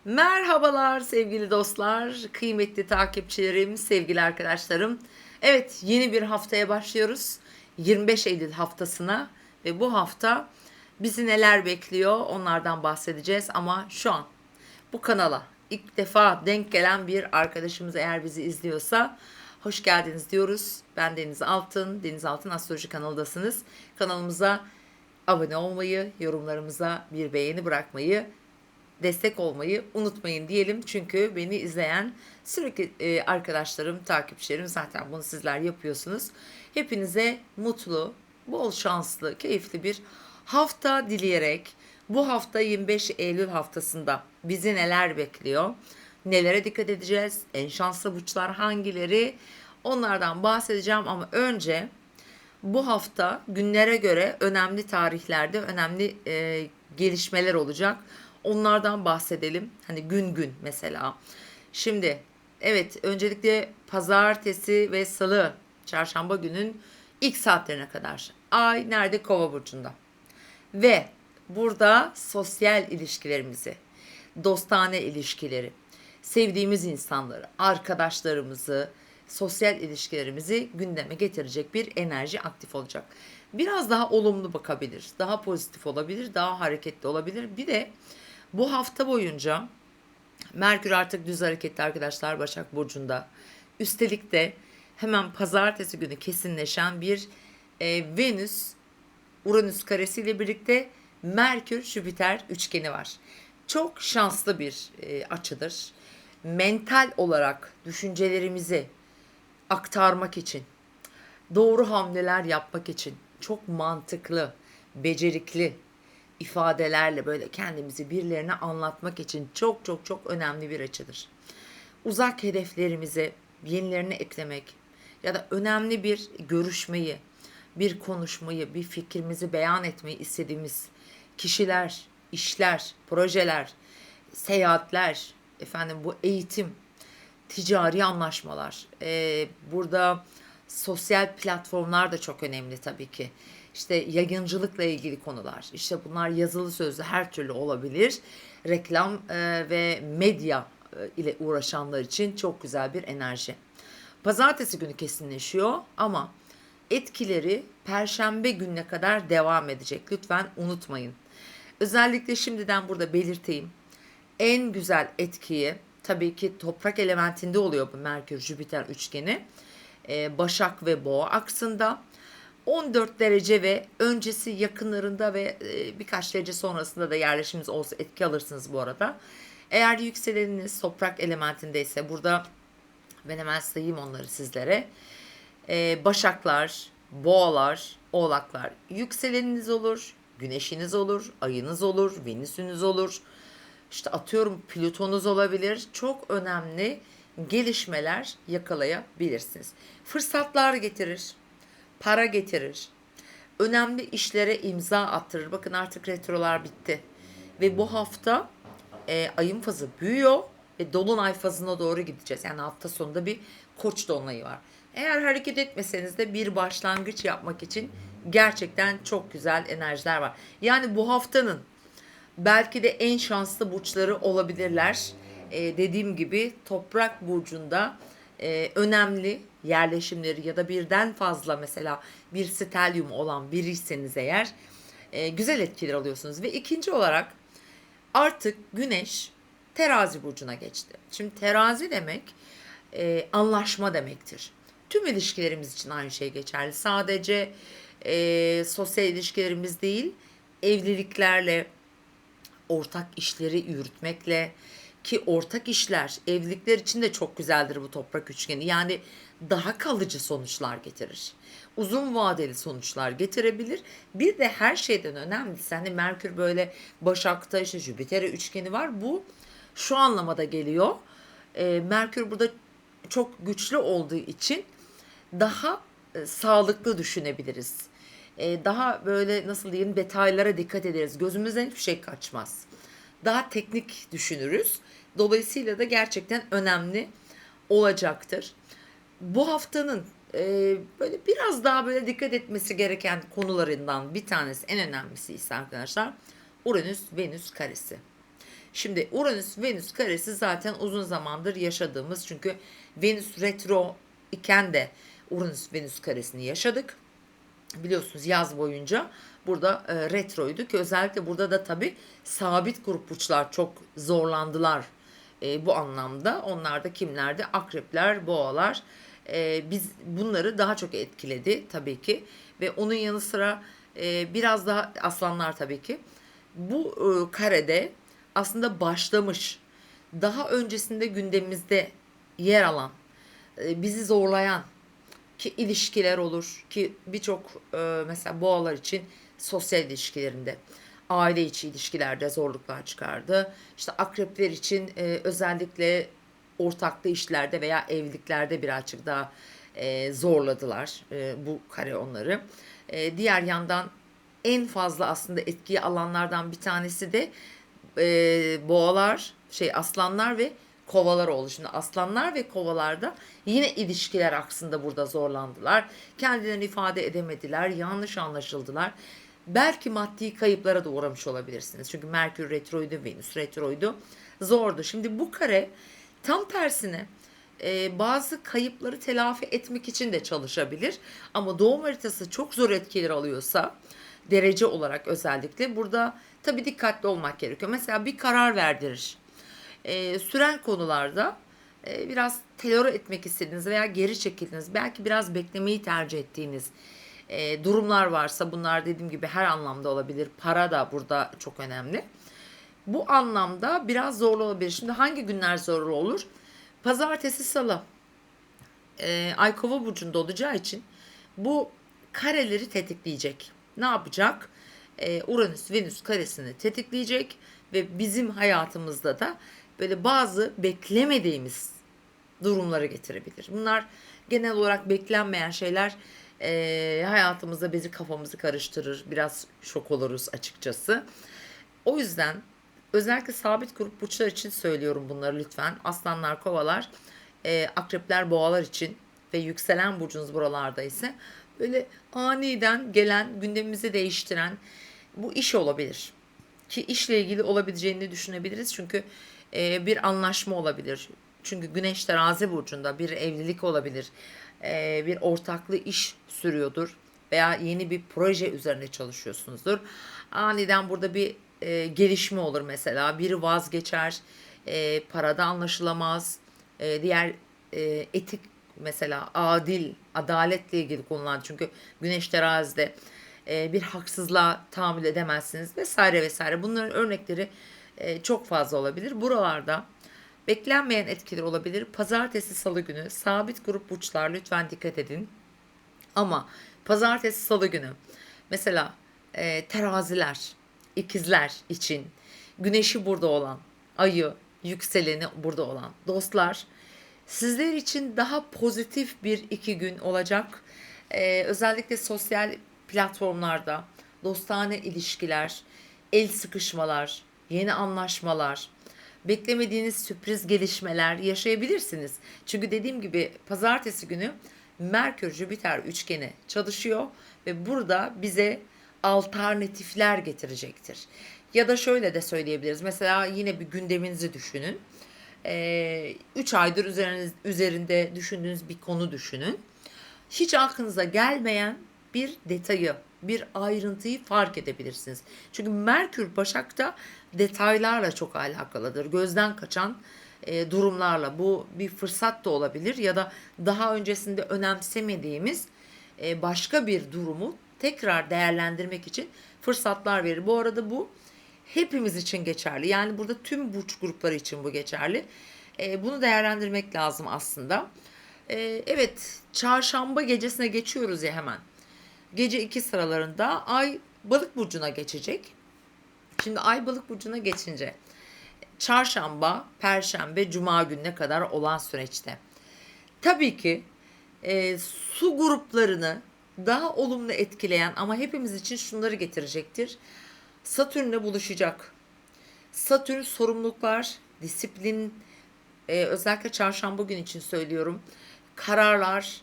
Merhabalar sevgili dostlar, kıymetli takipçilerim, sevgili arkadaşlarım. Evet, yeni bir haftaya başlıyoruz. 25 Eylül haftasına ve bu hafta bizi neler bekliyor onlardan bahsedeceğiz ama şu an bu kanala ilk defa denk gelen bir arkadaşımız eğer bizi izliyorsa hoş geldiniz diyoruz. Ben Deniz Altın, Deniz Altın Astroloji kanalındasınız. Kanalımıza abone olmayı, yorumlarımıza bir beğeni bırakmayı, destek olmayı unutmayın diyelim. Çünkü beni izleyen sürekli arkadaşlarım, takipçilerim zaten bunu sizler yapıyorsunuz. Hepinize mutlu, bol şanslı, keyifli bir hafta dileyerek bu hafta 25 Eylül haftasında bizi neler bekliyor? Nelere dikkat edeceğiz? En şanslı burçlar hangileri? Onlardan bahsedeceğim ama önce bu hafta günlere göre önemli tarihlerde önemli gelişmeler olacak. Onlardan bahsedelim. Hani gün gün mesela. Şimdi evet, öncelikle pazartesi ve salı, çarşamba günün ilk saatlerine kadar. Ay nerede? Kova burcunda. Ve burada sosyal ilişkilerimizi, dostane ilişkileri, sevdiğimiz insanları, arkadaşlarımızı, sosyal ilişkilerimizi gündeme getirecek bir enerji aktif olacak. Biraz daha olumlu bakabilir, daha pozitif olabilir, daha hareketli olabilir. Bir de bu hafta boyunca Merkür artık düz hareketli arkadaşlar Başak Burcu'nda. Üstelik de hemen pazartesi günü kesinleşen bir Venüs Uranüs karesiyle birlikte Merkür Jüpiter üçgeni var. Çok şanslı bir açıdır. Mental olarak düşüncelerimizi aktarmak için, doğru hamleler yapmak için çok mantıklı, becerikli ifadelerle böyle kendimizi birilerine anlatmak için çok çok çok önemli bir açıdır. Uzak hedeflerimize yenilerini eklemek ya da önemli bir görüşmeyi, bir konuşmayı, bir fikrimizi beyan etmeyi istediğimiz kişiler, işler, projeler, seyahatler, efendim bu eğitim, ticari anlaşmalar. Burada sosyal platformlar da çok önemli tabii ki. İşte yayıncılıkla ilgili konular. İşte bunlar yazılı sözlü her türlü olabilir. Reklam ve medya ile uğraşanlar için çok güzel bir enerji. Pazartesi günü kesinleşiyor ama etkileri Perşembe gününe kadar devam edecek. Lütfen unutmayın. Özellikle şimdiden burada belirteyim. En güzel etkiyi tabii ki toprak elementinde oluyor bu Merkür Jüpiter üçgeni. Başak ve Boğa aksında 14 derece ve öncesi yakınlarında ve birkaç derece sonrasında da yerleşimimiz olsa etki alırsınız bu arada. Eğer yükseleniniz toprak elementindeyse burada ben hemen sayayım onları sizlere. Başaklar, boğalar, oğlaklar yükseleniniz olur, güneşiniz olur, ayınız olur, venüsünüz olur. İşte atıyorum Plüton'uz olabilir. Çok önemli gelişmeler yakalayabilirsiniz. Fırsatlar getirir, para getirir. Önemli işlere imza attırır. Bakın artık retrolar bitti. Ve bu hafta ayın fazı büyüyor ve dolunay fazına doğru gideceğiz. Yani hafta sonunda bir koç dolunayı var. Eğer hareket etmeseniz de bir başlangıç yapmak için gerçekten çok güzel enerjiler var. Yani bu haftanın belki de en şanslı burçları olabilirler. Dediğim gibi toprak burcunda önemli yerleşimleri ya da birden fazla mesela bir stelyum olan biriyseniz eğer güzel etkiler alıyorsunuz. Ve ikinci olarak artık Güneş Terazi burcuna geçti. Şimdi terazi demek anlaşma demektir. Tüm ilişkilerimiz için aynı şey geçerli. Sadece sosyal ilişkilerimiz değil, evliliklerle, ortak işleri yürütmekle, ki ortak işler evlilikler için de çok güzeldir bu toprak üçgeni. Yani daha kalıcı sonuçlar getirir. Uzun vadeli sonuçlar getirebilir. Bir de her şeyden önemlisi hani Merkür böyle Başak'ta işte Jüpiter'e üçgeni var. Bu şu anlamada geliyor. Merkür burada çok güçlü olduğu için daha sağlıklı düşünebiliriz. Daha böyle nasıl diyeyim detaylara dikkat ederiz. Gözümüzden hiçbir şey kaçmaz. Daha teknik düşünürüz. Dolayısıyla da gerçekten önemli olacaktır. Bu haftanın böyle biraz daha böyle dikkat etmesi gereken konularından bir tanesi, en önemlisi ise arkadaşlar Uranüs Venüs karesi. Şimdi Uranüs Venüs karesi zaten uzun zamandır yaşadığımız, çünkü Venüs retro iken de Uranüs Venüs karesini yaşadık. Biliyorsunuz yaz boyunca burada retroydu ki özellikle burada da tabii sabit grup burçlar çok zorlandılar bu anlamda. Onlar da kimlerdi? Akrepler, boğalar. Biz bunları daha çok etkiledi tabii ki ve onun yanı sıra biraz daha aslanlar tabii ki. Bu karede aslında başlamış, daha öncesinde gündemimizde yer alan, bizi zorlayan ki ilişkiler olur ki birçok mesela boğalar için sosyal ilişkilerinde, aile içi ilişkilerde zorluklar çıkardı. İşte akrepler için özellikle ortaklı işlerde veya evliliklerde birazcık daha zorladılar bu kare onları. Diğer yandan en fazla aslında etkiyi alanlardan bir tanesi de boğalar, aslanlar ve kovalar oldu. Şimdi aslanlar ve kovalarda yine ilişkiler aksında burada zorlandılar. Kendilerini ifade edemediler, yanlış anlaşıldılar. Belki maddi kayıplara da uğramış olabilirsiniz. Çünkü Merkür retroydu, Venüs retroydu. Zordu. Şimdi bu kare tam tersine bazı kayıpları telafi etmek için de çalışabilir. Ama doğum haritası çok zor etkiler alıyorsa, derece olarak özellikle burada tabii dikkatli olmak gerekiyor. Mesela bir karar verdirir. Süren konularda biraz telora etmek istediğiniz veya geri çekildiğiniz, belki biraz beklemeyi tercih ettiğiniz durumlar varsa, bunlar dediğim gibi her anlamda olabilir. Para da burada çok önemli. Bu anlamda biraz zorlu olabilir. Şimdi hangi günler zorlu olur? Pazartesi, salı. Ay Kova burcunda olacağı için bu kareleri tetikleyecek. Ne yapacak? Uranüs Venüs karesini tetikleyecek ve bizim hayatımızda da böyle bazı beklemediğimiz durumları getirebilir. Bunlar genel olarak beklenmeyen şeyler hayatımızda bizi, kafamızı karıştırır. Biraz şok oluruz açıkçası. O yüzden özellikle sabit grup burçlar için söylüyorum bunları lütfen. Aslanlar, kovalar, akrepler, boğalar için ve yükselen burcunuz buralarda ise böyle aniden gelen, gündemimizi değiştiren bu iş olabilir. Ki işle ilgili olabileceğini düşünebiliriz. Çünkü bir anlaşma olabilir. Çünkü Güneş Terazi burcunda bir evlilik olabilir. Bir ortaklı iş sürüyordur veya yeni bir proje üzerine çalışıyorsunuzdur. Aniden burada bir gelişme olur mesela. Biri vazgeçer, parada anlaşılamaz. Diğer etik, mesela adil, adaletle ilgili konular. Çünkü Güneş Terazi'de bir haksızlığa tahammül edemezsiniz vesaire vesaire. Bunların örnekleri çok fazla olabilir. Buralarda beklenmeyen etkiler olabilir. Pazartesi, salı günü sabit grup burçlar lütfen dikkat edin. Ama pazartesi, salı günü mesela teraziler, ikizler için güneşi burada olan, ayı, yükseleni burada olan dostlar, sizler için daha pozitif bir iki gün olacak. Özellikle sosyal platformlarda dostane ilişkiler, el sıkışmalar, yeni anlaşmalar, beklemediğiniz sürpriz gelişmeler yaşayabilirsiniz. Çünkü dediğim gibi pazartesi günü Merkür Jüpiter üçgeni çalışıyor ve burada bize alternatifler getirecektir. Ya da şöyle de söyleyebiliriz. Mesela yine bir gündeminizi düşünün. 3 aydır üzerinde düşündüğünüz bir konu düşünün. Hiç aklınıza gelmeyen bir detayı, bir ayrıntıyı fark edebilirsiniz. Çünkü Merkür Başak'ta detaylarla çok alakalıdır. Gözden kaçan durumlarla. Bu bir fırsat da olabilir ya da daha öncesinde önemsemediğimiz başka bir durumu tekrar değerlendirmek için fırsatlar verir. Bu arada bu hepimiz için geçerli. Yani burada tüm burç grupları için bu geçerli. Bunu değerlendirmek lazım aslında. Evet, çarşamba gecesine geçiyoruz ya hemen. Gece 2 sıralarında Ay Balık burcuna geçecek. Şimdi Ay Balık burcuna geçince çarşamba, perşembe, cuma gününe kadar olan süreçte tabii ki su gruplarını daha olumlu etkileyen ama hepimiz için şunları getirecektir. Satürn'le buluşacak. Satürn sorumluluklar, disiplin, özellikle çarşamba gün için söylüyorum. Kararlar,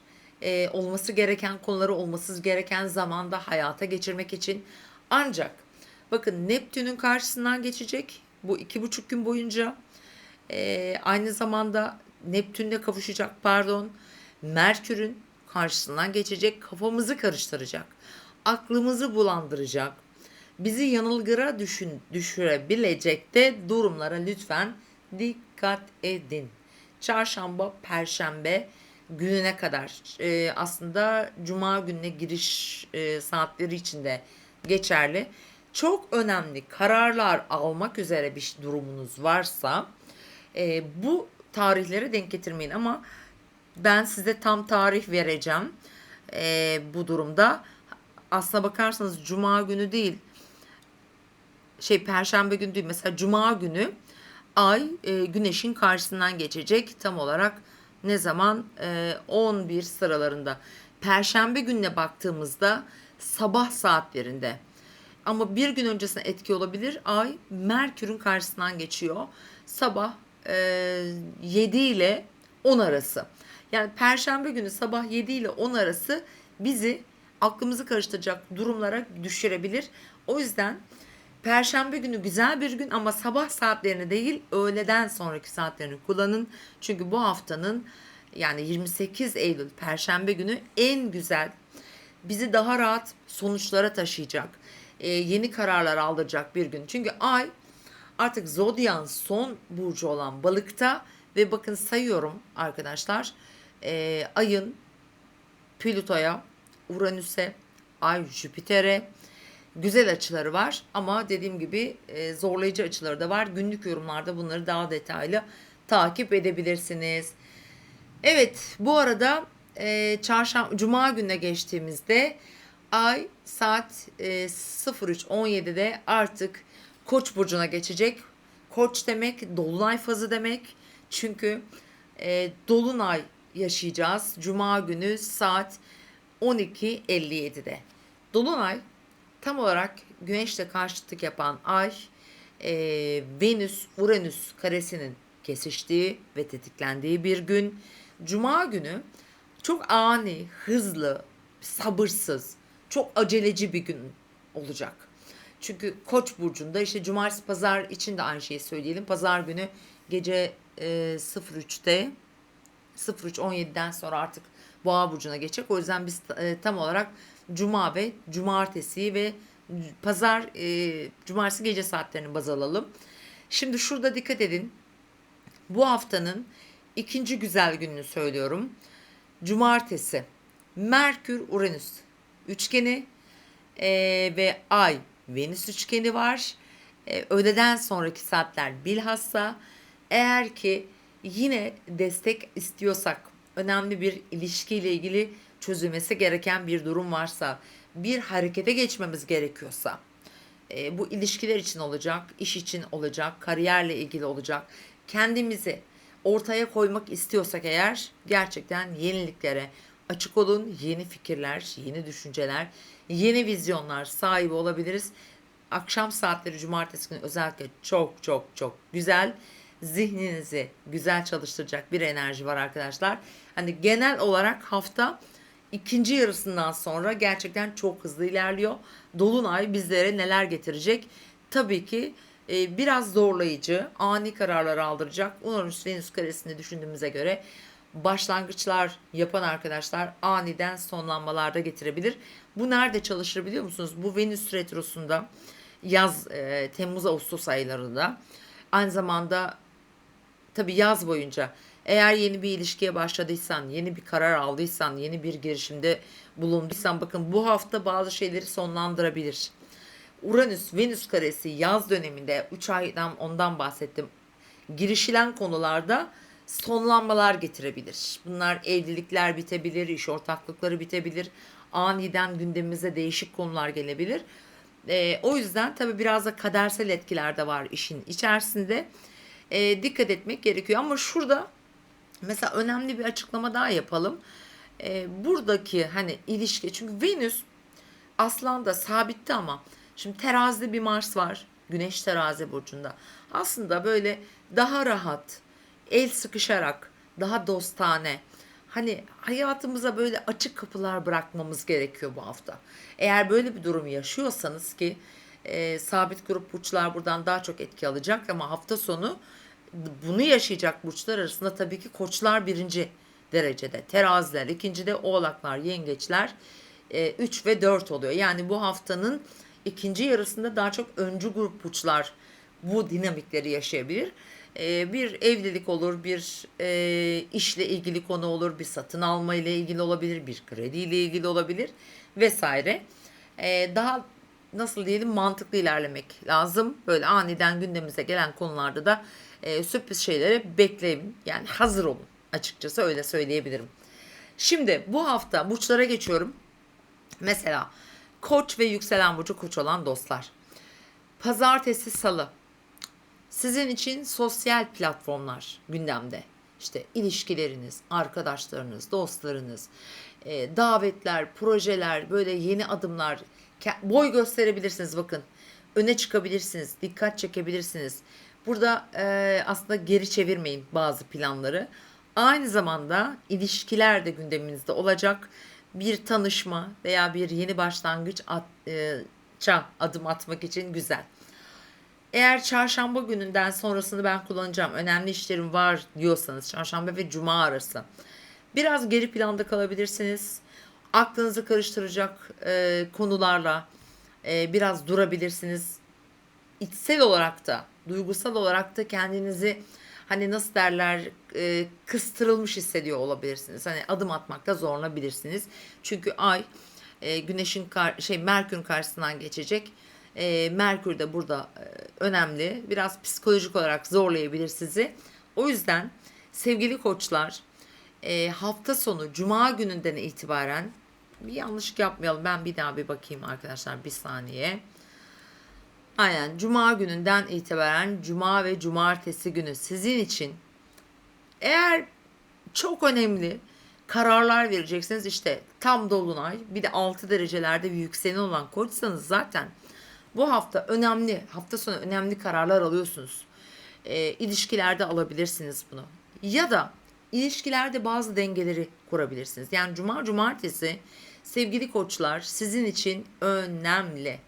olması gereken konuları olması gereken zamanda hayata geçirmek için. Ancak bakın Neptün'ün karşısından geçecek bu 2,5 gün boyunca. Aynı zamanda Neptün'le kavuşacak, pardon. Merkür'ün karşısından geçecek, kafamızı karıştıracak, aklımızı bulandıracak, bizi yanılgıra düşürebilecek de durumlara lütfen dikkat edin. Çarşamba, Perşembe gününe kadar, aslında Cuma gününe giriş saatleri içinde geçerli. Çok önemli kararlar almak üzere bir durumunuz varsa bu tarihlere denk getirmeyin, ama ben size tam tarih vereceğim. Bu durumda aslına bakarsanız Cuma günü değil, Perşembe günü değil, mesela Cuma günü Ay Güneş'in karşısından geçecek, tam olarak ne zaman? 11 sıralarında. Perşembe gününe baktığımızda sabah saatlerinde. Ama bir gün öncesine etki olabilir. Ay Merkür'ün karşısından geçiyor. Sabah 7 ile 10 arası. Yani Perşembe günü sabah 7 ile 10 arası bizi aklımızı karıştıracak durumlara düşürebilir. O yüzden Perşembe günü güzel bir gün, ama sabah saatlerini değil, öğleden sonraki saatlerini kullanın. Çünkü bu haftanın, yani 28 Eylül Perşembe günü en güzel, bizi daha rahat sonuçlara taşıyacak, yeni kararlar aldıracak bir gün. Çünkü Ay artık Zodyan son burcu olan Balık'ta ve bakın sayıyorum arkadaşlar, Ay'ın Plüto'ya, Uranüs'e, Ay Jüpiter'e güzel açıları var, ama dediğim gibi zorlayıcı açıları da var. Günlük yorumlarda bunları daha detaylı takip edebilirsiniz. Evet, bu arada Cuma gününe geçtiğimizde Ay saat 03:17'de artık Koç burcuna geçecek. Koç demek dolunay fazı demek. Çünkü dolunay yaşayacağız Cuma günü saat 12:57'de. Dolunay tam olarak Güneş'le karşıtlık yapan Ay, Venüs-Uranüs karesinin kesiştiği ve tetiklendiği bir gün. Cuma günü çok ani, hızlı, sabırsız, çok aceleci bir gün olacak. Çünkü Koç burcunda, işte cumartesi pazar için de aynı şeyi söyleyelim. Pazar günü gece 03'te 03:17'den sonra artık Boğa burcuna geçecek. O yüzden biz tam olarak Cuma ve Cumartesi ve Pazar, Cumartesi gece saatlerini baz alalım. Şimdi şurada dikkat edin. Bu haftanın ikinci güzel gününü söylüyorum. Cumartesi Merkür Uranüs üçgeni ve Ay Venüs üçgeni var. Öğleden sonraki saatler bilhassa, eğer ki yine destek istiyorsak, önemli bir ilişkiyle ilgili çözülmesi gereken bir durum varsa, bir harekete geçmemiz gerekiyorsa, bu ilişkiler için olacak, iş için olacak, kariyerle ilgili olacak, kendimizi ortaya koymak istiyorsak eğer, gerçekten yeniliklere açık olun. Yeni fikirler, yeni düşünceler, yeni vizyonlar sahibi olabiliriz. Akşam saatleri cumartesi günü özellikle çok çok çok güzel, zihninizi güzel çalıştıracak bir enerji var arkadaşlar. Hani genel olarak hafta ikinci yarısından sonra gerçekten çok hızlı ilerliyor. Dolunay bizlere neler getirecek? Tabii ki biraz zorlayıcı, ani kararlar aldıracak. Uranüs Venüs karesini düşündüğümüze göre başlangıçlar yapan arkadaşlar aniden sonlanmalarda getirebilir. Bu nerede çalışır biliyor musunuz? Bu Venüs retrosunda, yaz, Temmuz-Ağustos aylarında, aynı zamanda tabii yaz boyunca, eğer yeni bir ilişkiye başladıysan, yeni bir karar aldıysan, yeni bir girişimde bulunduysan, bakın bu hafta bazı şeyleri sonlandırabilir. Uranüs Venüs karesi yaz döneminde 3 aydan ondan bahsettim. Girişilen konularda sonlanmalar getirebilir. Bunlar evlilikler bitebilir, iş ortaklıkları bitebilir. Aniden gündemimize değişik konular gelebilir. O yüzden tabii biraz da kadersel etkiler de var işin içerisinde. Dikkat etmek gerekiyor. Ama şurada mesela önemli bir açıklama daha yapalım. Buradaki hani ilişki, çünkü Venüs Aslan'da sabitti, ama şimdi terazide bir Mars var. Güneş terazi burcunda. Aslında böyle daha rahat, el sıkışarak, daha dostane, hani hayatımıza böyle açık kapılar bırakmamız gerekiyor bu hafta. Eğer böyle bir durum yaşıyorsanız, ki Sabit grup burçlar buradan daha çok etki alacak ama hafta sonu bunu yaşayacak burçlar arasında tabii ki koçlar birinci derecede, teraziler ikincide, oğlaklar, yengeçler 3 ve 4 oluyor. Yani bu haftanın ikinci yarısında daha çok öncü grup burçlar bu dinamikleri yaşayabilir. Bir evlilik olur, bir işle ilgili konu olur, bir satın alma ile ilgili olabilir, bir kredi ile ilgili olabilir vesaire. Daha nasıl diyelim mantıklı ilerlemek lazım. Böyle aniden gündemimize gelen konularda da sürpriz şeylere bekleyin. Yani hazır olun açıkçası öyle söyleyebilirim. Şimdi bu hafta burçlara geçiyorum. Mesela Koç ve yükselen burcu Koç olan dostlar. Pazartesi, Salı. Sizin için sosyal platformlar gündemde. İşte ilişkileriniz, arkadaşlarınız, dostlarınız, davetler, projeler, böyle yeni adımlar, boy gösterebilirsiniz bakın. Öne çıkabilirsiniz, dikkat çekebilirsiniz. Burada aslında geri çevirmeyin bazı planları. Aynı zamanda ilişkiler de gündeminizde olacak. Bir tanışma veya bir yeni başlangıç adım atmak için güzel. Eğer çarşamba gününden sonrasını ben kullanacağım, önemli işlerim var diyorsanız çarşamba ve cuma arası biraz geri planda kalabilirsiniz. Aklınızı karıştıracak konularla biraz durabilirsiniz. İçsel olarak da, duygusal olarak da kendinizi hani nasıl derler kıstırılmış hissediyor olabilirsiniz. Hani adım atmakta zorlanabilirsiniz. Çünkü ay güneşin Merkür'ün karşısından geçecek. Merkür de burada önemli. Biraz psikolojik olarak zorlayabilir sizi. O yüzden sevgili koçlar hafta sonu cuma gününden itibaren bir yanlışlık yapmayalım. Ben bir daha bir bakayım arkadaşlar bir saniye. Aynen cuma gününden itibaren cuma ve cumartesi günü sizin için eğer çok önemli kararlar vereceksiniz işte tam dolunay bir de 6 derecelerde bir yükselen olan koçsanız zaten bu hafta önemli hafta sonu önemli kararlar alıyorsunuz. İlişkilerde alabilirsiniz bunu. Ya da ilişkilerde bazı dengeleri kurabilirsiniz. Yani cuma cumartesi sevgili koçlar sizin için önemli.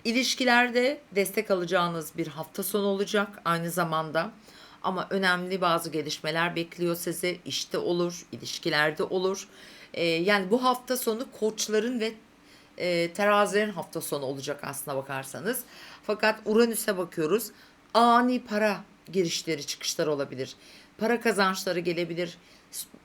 İlişkilerde destek alacağınız bir hafta sonu olacak aynı zamanda. Ama önemli bazı gelişmeler bekliyor sizi. İşte olur, ilişkilerde olur. Yani bu hafta sonu koçların ve terazilerin hafta sonu olacak aslına bakarsanız. Fakat Uranüs'e bakıyoruz. Ani para girişleri çıkışları olabilir. Para kazançları gelebilir.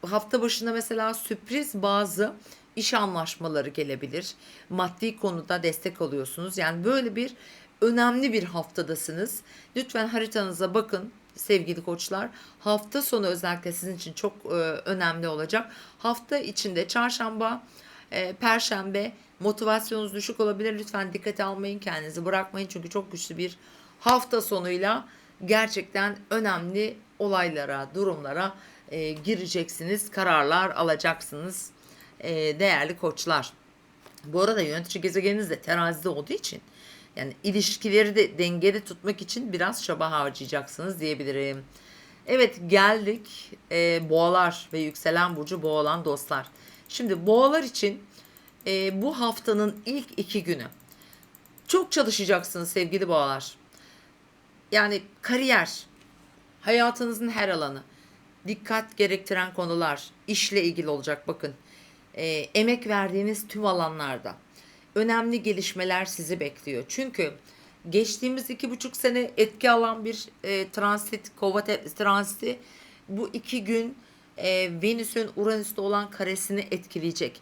Hafta başında mesela sürpriz bazı iş anlaşmaları gelebilir. Maddi konuda destek alıyorsunuz. Yani böyle bir önemli bir haftadasınız. Lütfen haritanıza bakın sevgili koçlar. Hafta sonu özellikle sizin için çok önemli olacak. Hafta içinde çarşamba, perşembe motivasyonunuz düşük olabilir. Lütfen dikkate almayın, kendinizi bırakmayın. Çünkü çok güçlü bir hafta sonuyla gerçekten önemli olaylara, durumlara gireceksiniz. Kararlar alacaksınız değerli koçlar. Bu arada yönetici gezegeniniz de terazide olduğu için yani ilişkileri de dengede tutmak için biraz çaba harcayacaksınız diyebilirim. Evet geldik boğalar ve yükselen burcu boğa olan dostlar. Şimdi boğalar için bu haftanın ilk 2 günü çok çalışacaksınız sevgili boğalar. Yani kariyer, hayatınızın her alanı, dikkat gerektiren konular, işle ilgili olacak bakın. Emek verdiğiniz tüm alanlarda önemli gelişmeler sizi bekliyor. Çünkü geçtiğimiz 2,5 sene etki alan bir transit, kova transiti bu 2 gün Venüs'ün Uranüs'te olan karesini etkileyecek.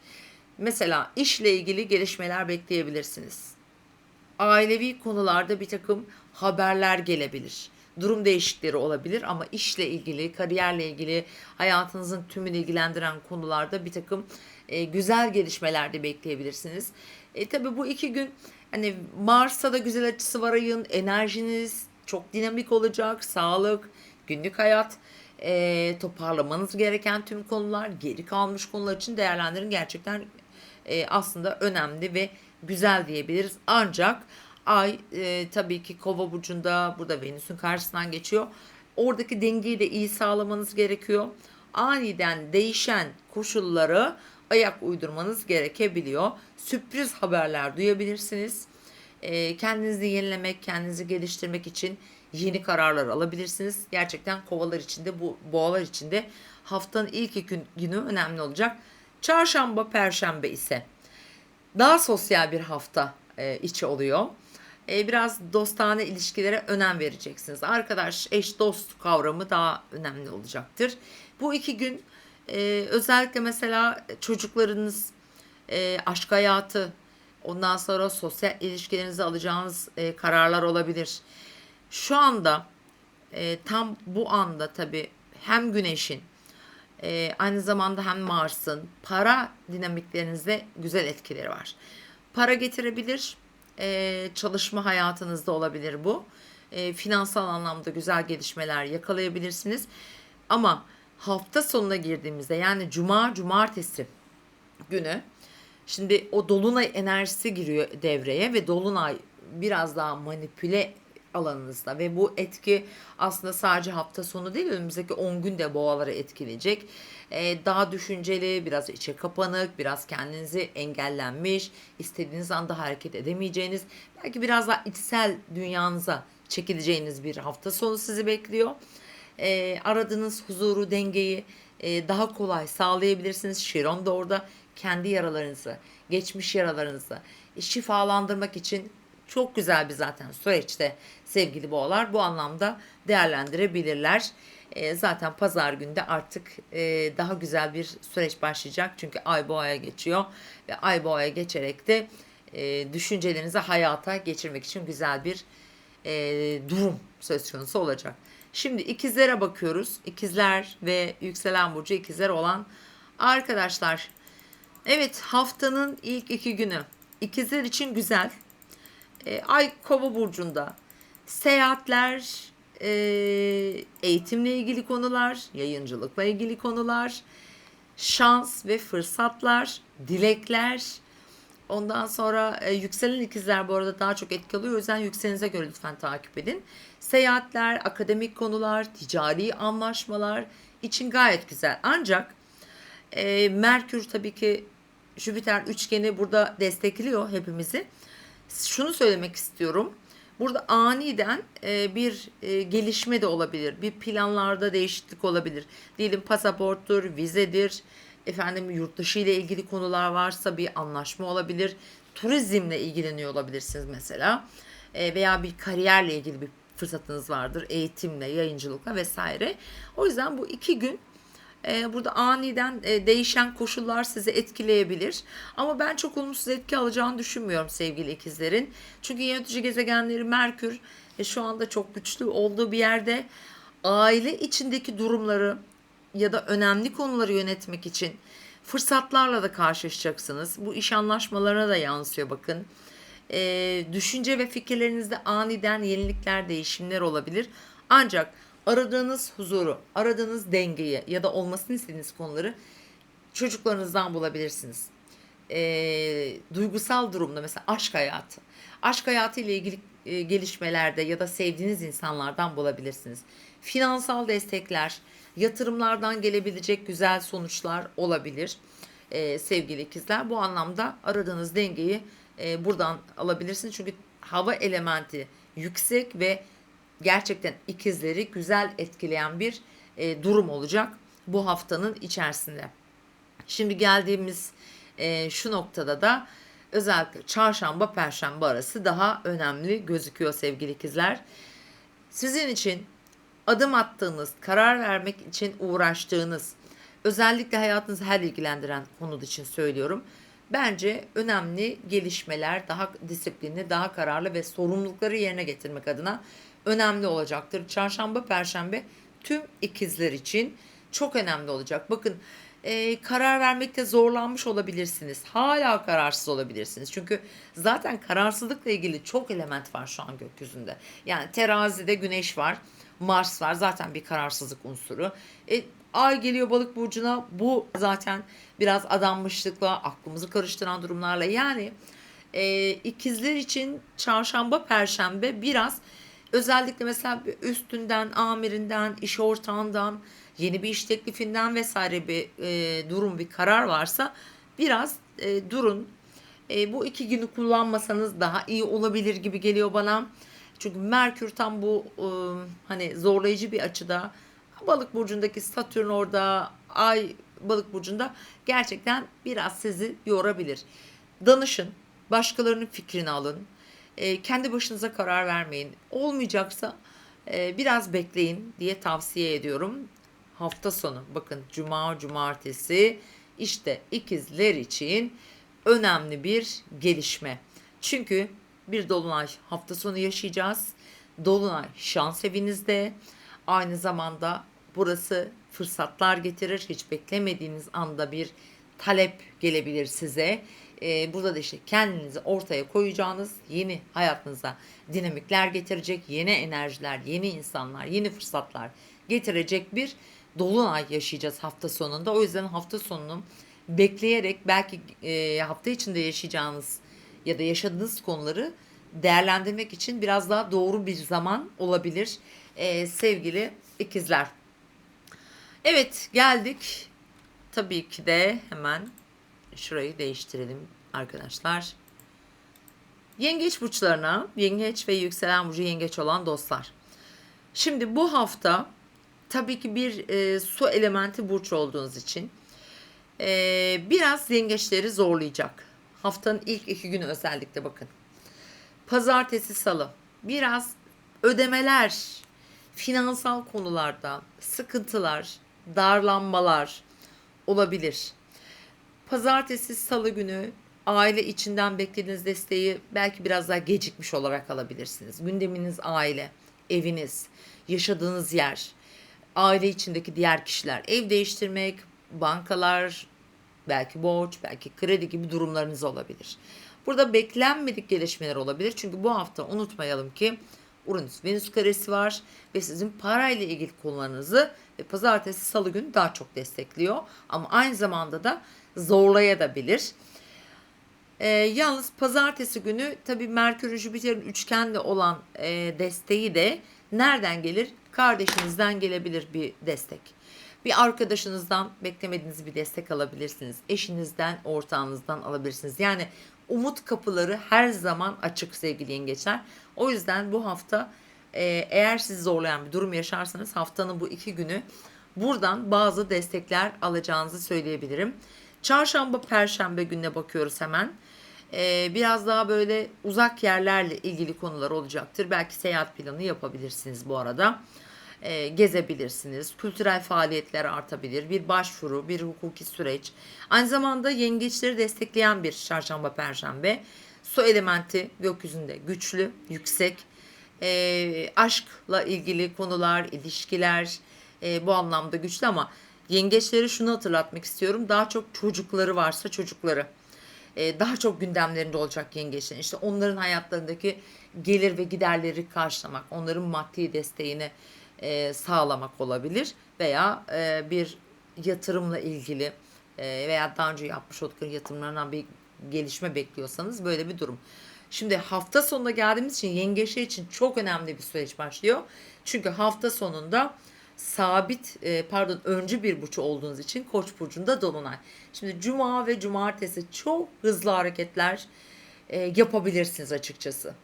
Mesela işle ilgili gelişmeler bekleyebilirsiniz. Ailevi konularda bir takım haberler gelebilir. Durum değişiklikleri olabilir ama işle ilgili, kariyerle ilgili, hayatınızın tümünü ilgilendiren konularda bir takım güzel gelişmeler de bekleyebilirsiniz. Tabii bu 2 gün hani Mars'a da güzel açısı var ayın, enerjiniz çok dinamik olacak, sağlık, günlük hayat, toparlamanız gereken tüm konular, geri kalmış konular için değerlendirin. Gerçekten aslında önemli ve güzel diyebiliriz. Ancak ay tabii ki Kova burcunda burada Venüs'ün karşısından geçiyor. Oradaki dengeyi de iyi sağlamanız gerekiyor. Aniden değişen koşulları ayak uydurmanız gerekebiliyor. Sürpriz haberler duyabilirsiniz. Kendinizi yenilemek, kendinizi geliştirmek için yeni kararlar alabilirsiniz. Gerçekten kovalar içinde, bu boğalar içinde haftanın ilk iki günü önemli olacak. Çarşamba, perşembe ise daha sosyal bir hafta içi oluyor. Biraz dostane ilişkilere önem vereceksiniz. Arkadaş, eş, dost kavramı daha önemli olacaktır. Bu iki gün özellikle mesela çocuklarınız, aşk hayatı, ondan sonra sosyal ilişkilerinizi alacağınız kararlar olabilir. Şu anda tam bu anda tabii hem Güneş'in aynı zamanda hem Mars'ın para dinamiklerinizde güzel etkileri var. Para getirebilir, çalışma hayatınızda olabilir bu. Finansal anlamda güzel gelişmeler yakalayabilirsiniz. Ama hafta sonuna girdiğimizde yani cuma, cumartesi günü şimdi o dolunay enerjisi giriyor devreye ve dolunay biraz daha manipüle alanınızda ve bu etki aslında sadece hafta sonu değil önümüzdeki 10 gün de boğaları etkileyecek. Daha düşünceli, biraz içe kapanık, biraz kendinizi engellenmiş, istediğiniz anda hareket edemeyeceğiniz, belki biraz daha içsel dünyanıza çekileceğiniz bir hafta sonu sizi bekliyor. Aradığınız huzuru, dengeyi daha kolay sağlayabilirsiniz. Şiron da orada kendi yaralarınızı, geçmiş yaralarınızı şifalandırmak için çok güzel bir zaten süreçte sevgili boğalar bu anlamda değerlendirebilirler. Zaten pazar günde artık daha güzel bir süreç başlayacak. Çünkü ay boğaya geçiyor ve ay boğaya geçerek de düşüncelerinizi hayata geçirmek için güzel bir durum söz konusu olacak. Şimdi ikizlere bakıyoruz. İkizler ve yükselen burcu ikizler olan arkadaşlar. Evet, haftanın ilk iki günü ikizler için güzel. Ay Kova burcunda seyahatler, eğitimle ilgili konular, yayıncılıkla ilgili konular, şans ve fırsatlar, dilekler. Ondan sonra yükselen ikizler bu arada daha çok etki alıyor. O yüzden yükselenize göre lütfen takip edin. Seyahatler, akademik konular, ticari anlaşmalar için gayet güzel. Ancak Merkür tabii ki Jüpiter üçgeni burada destekliyor hepimizi. Şunu söylemek istiyorum. Burada aniden bir gelişme de olabilir. Bir planlarda değişiklik olabilir. Diyelim pasaporttur, vizedir, efendim yurt dışı ile ilgili konular varsa bir anlaşma olabilir. Turizmle ilgileniyor olabilirsiniz mesela. Veya bir kariyerle ilgili bir fırsatınız vardır. Eğitimle, yayıncılıkla vesaire. O yüzden bu iki gün burada aniden değişen koşullar sizi etkileyebilir. Ama ben çok olumsuz etki alacağını düşünmüyorum sevgili ikizlerin. Çünkü yönetici gezegenleri Merkür şu anda çok güçlü olduğu bir yerde aile içindeki durumları ya da önemli konuları yönetmek için fırsatlarla da karşılaşacaksınız. Bu iş anlaşmalarına da yansıyor bakın. Düşünce ve fikirlerinizde aniden yenilikler, değişimler olabilir. Ancak aradığınız huzuru, aradığınız dengeyi ya da olmasını istediğiniz konuları çocuklarınızdan bulabilirsiniz. Duygusal durumda mesela aşk hayatı. Aşk hayatı ile ilgili gelişmelerde ya da sevdiğiniz insanlardan bulabilirsiniz. Finansal destekler, yatırımlardan gelebilecek güzel sonuçlar olabilir. Sevgili ikizler bu anlamda aradığınız dengeyi buradan alabilirsiniz. Çünkü hava elementi yüksek ve gerçekten ikizleri güzel etkileyen bir durum olacak bu haftanın içerisinde. Şimdi geldiğimiz şu noktada da özellikle çarşamba perşembe arası daha önemli gözüküyor sevgili ikizler. Sizin için adım attığınız, karar vermek için uğraştığınız, özellikle hayatınızı her ilgilendiren konu için söylüyorum. Bence önemli gelişmeler, daha disiplinli, daha kararlı ve sorumlulukları yerine getirmek adına önemli olacaktır. Çarşamba, perşembe tüm ikizler için çok önemli olacak. Bakın karar vermekte zorlanmış olabilirsiniz. Hala kararsız olabilirsiniz. Çünkü zaten kararsızlıkla ilgili çok element var şu an gökyüzünde. Yani terazide güneş var, Mars var zaten bir kararsızlık unsuru. Ay geliyor balık burcuna bu zaten biraz adanmışlıkla aklımızı karıştıran durumlarla yani ikizler için çarşamba perşembe biraz özellikle mesela üstünden, amirinden, iş ortağından, yeni bir iş teklifinden vesaire bir durum, bir karar varsa biraz durun. Bu 2 günü kullanmasanız daha iyi olabilir gibi geliyor bana. Çünkü Merkür tam bu hani zorlayıcı bir açıda. Balık burcundaki Satürn orada, Ay Balık burcunda gerçekten biraz sizi yorabilir. Danışın, başkalarının fikrini alın. Kendi başınıza karar vermeyin. Olmayacaksa biraz bekleyin diye tavsiye ediyorum. Hafta sonu bakın cuma, cumartesi işte ikizler için önemli bir gelişme. Çünkü bir dolunay hafta sonu yaşayacağız. Dolunay şans evinizde. Aynı zamanda burası fırsatlar getirir. Hiç beklemediğiniz anda bir talep gelebilir size. Burada da işte kendinizi ortaya koyacağınız yeni hayatınıza dinamikler getirecek, yeni enerjiler, yeni insanlar, yeni fırsatlar getirecek bir dolunay yaşayacağız hafta sonunda. O yüzden hafta sonunu bekleyerek belki hafta içinde yaşayacağınız ya da yaşadığınız konuları değerlendirmek için biraz daha doğru bir zaman olabilir sevgili ikizler. Evet geldik. Tabii ki de hemen şurayı değiştirelim arkadaşlar. Yengeç burçlarına, yengeç ve yükselen burcu yengeç olan dostlar. Şimdi bu hafta tabii ki bir su elementi burç olduğunuz için biraz yengeçleri zorlayacak. Haftanın ilk 2 günü özellikle bakın. Pazartesi, salı biraz ödemeler, finansal konularda sıkıntılar, darlanmalar olabilir. Pazartesi, salı günü aile içinden beklediğiniz desteği belki biraz daha gecikmiş olarak alabilirsiniz. Gündeminiz aile, eviniz, yaşadığınız yer, aile içindeki diğer kişiler, ev değiştirmek, bankalar, belki borç, belki kredi gibi durumlarınız olabilir. Burada beklenmedik gelişmeler olabilir. Çünkü bu hafta unutmayalım ki Uranüs Venüs karesi var ve sizin parayla ilgili konularınızı ve pazartesi salı günü daha çok destekliyor. Ama aynı zamanda da zorlayabilir. Yalnız pazartesi günü tabii Merkür Jüpiter'in üçgenle olan desteği de nereden gelir? Kardeşinizden gelebilir bir destek. Bir arkadaşınızdan beklemediğiniz bir destek alabilirsiniz. Eşinizden, ortağınızdan alabilirsiniz. Yani umut kapıları her zaman açık sevgili yengeçler. O yüzden bu hafta eğer sizi zorlayan bir durum yaşarsanız haftanın bu 2 günü buradan bazı destekler alacağınızı söyleyebilirim. Çarşamba, Perşembe gününe bakıyoruz hemen. Biraz daha böyle uzak yerlerle ilgili konular olacaktır. Belki seyahat planı yapabilirsiniz bu arada. Gezebilirsiniz. Kültürel faaliyetler artabilir. Bir başvuru, bir hukuki süreç. Aynı zamanda yengeçleri destekleyen bir çarşamba, perşembe. Su elementi gökyüzünde güçlü, yüksek. Aşkla ilgili konular, ilişkiler bu anlamda güçlü ama yengeçleri şunu hatırlatmak istiyorum. Daha çok çocukları varsa çocukları daha çok gündemlerinde olacak yengeçlerin. İşte onların hayatlarındaki gelir ve giderleri karşılamak, onların maddi desteğini sağlamak olabilir veya bir yatırımla ilgili veya daha önce yapmış oldukları yatırımlarından bir gelişme bekliyorsanız böyle bir durum. Şimdi hafta sonuna geldiğimiz için yengeçler için çok önemli bir süreç başlıyor. Çünkü hafta sonunda sabit öncü bir burç olduğunuz için Koç burcunda dolunay. Şimdi cuma ve cumartesi çok hızlı hareketler yapabilirsiniz açıkçası.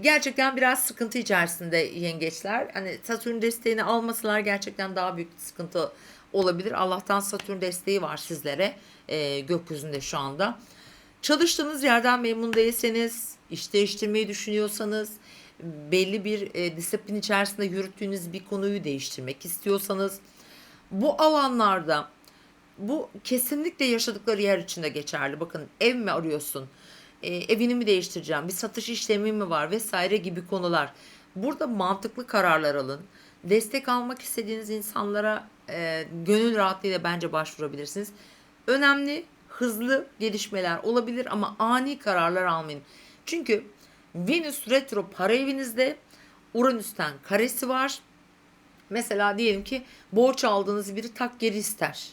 Gerçekten biraz sıkıntı içerisinde yengeçler. Hani Satürn desteğini almasalar gerçekten daha büyük sıkıntı olabilir. Allah'tan Satürn desteği var sizlere gökyüzünde şu anda. Çalıştığınız yerden memnun değilseniz, iş değiştirmeyi düşünüyorsanız, belli bir disiplin içerisinde yürüttüğünüz bir konuyu değiştirmek istiyorsanız, bu alanlarda bu kesinlikle yaşadıkları yer içinde geçerli. Bakın ev mi arıyorsun? Evini mi değiştireceğim? Bir satış işlemi mi var? Vesaire gibi konular. Burada mantıklı kararlar alın. Destek almak istediğiniz insanlara gönül rahatlığıyla bence başvurabilirsiniz. Önemli, hızlı gelişmeler olabilir ama ani kararlar almayın. Çünkü Venüs retro para evinizde, Uranüs'ten karesi var. Mesela diyelim ki borç aldığınız biri tak geri ister.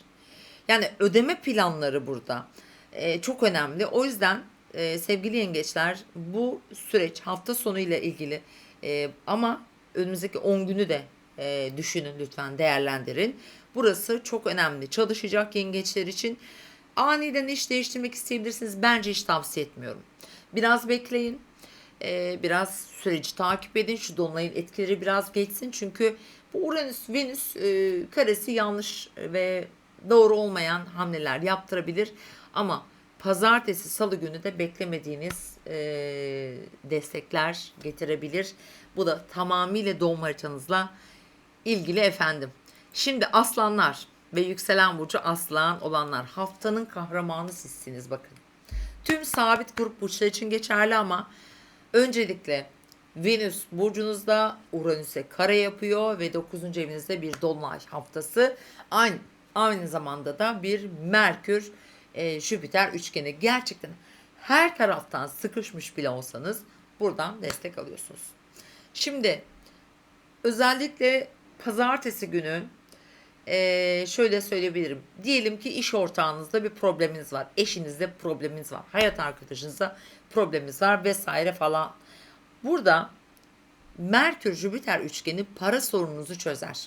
Yani ödeme planları burada çok önemli. O yüzden sevgili yengeçler bu süreç hafta sonu ile ilgili ama önümüzdeki 10 günü de düşünün lütfen değerlendirin. Burası çok önemli çalışacak yengeçler için. Aniden iş değiştirmek isteyebilirsiniz. Bence hiç tavsiye etmiyorum. Biraz bekleyin. Biraz süreci takip edin. Şu dolunayın etkileri biraz geçsin. Çünkü bu Uranüs-Venüs karesi yanlış ve doğru olmayan hamleler yaptırabilir. Ama pazartesi, salı günü de beklemediğiniz destekler getirebilir. Bu da tamamıyla doğum haritanızla ilgili efendim. Şimdi aslanlar ve yükselen burcu aslan olanlar haftanın kahramanı sizsiniz bakın. Tüm sabit grup burçlar için geçerli ama öncelikle Venüs burcunuzda Uranüs'e kare yapıyor ve 9. evinizde bir dolunay haftası. Aynı zamanda da bir Merkür Jüpiter üçgeni. Gerçekten her taraftan sıkışmış bile olsanız buradan destek alıyorsunuz. Şimdi özellikle pazartesi günü şöyle söyleyebilirim. Diyelim ki iş ortağınızda bir probleminiz var. Eşinizde bir probleminiz var. Hayat arkadaşınızda probleminiz var vesaire falan. Burada Merkür Jüpiter üçgeni para sorununuzu çözer.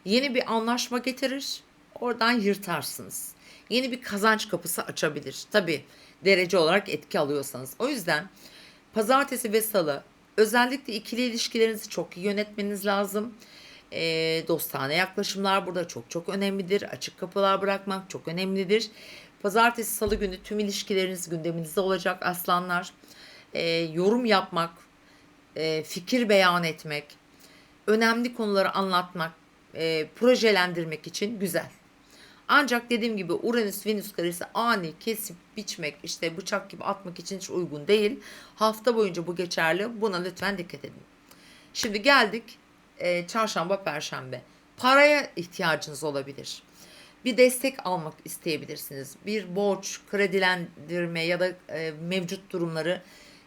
Yeni bir anlaşma getirir. Oradan yırtarsınız. Yeni bir kazanç kapısı açabilir. Tabii derece olarak etki alıyorsanız. O yüzden pazartesi ve salı özellikle ikili ilişkilerinizi çok iyi yönetmeniz lazım. Dostane yaklaşımlar burada çok çok önemlidir. Açık kapılar bırakmak çok önemlidir. Pazartesi salı günü tüm ilişkileriniz gündeminizde olacak aslanlar. Yorum yapmak, fikir beyan etmek, önemli konuları anlatmak, projelendirmek için güzel. Ancak dediğim gibi Uranüs-Venüs karesi ani kesip biçmek, işte bıçak gibi atmak için hiç uygun değil. Hafta boyunca bu geçerli. Buna lütfen dikkat edin. Şimdi geldik çarşamba, perşembe. Paraya ihtiyacınız olabilir. Bir destek almak isteyebilirsiniz. Bir borç, kredilendirme ya da mevcut durumları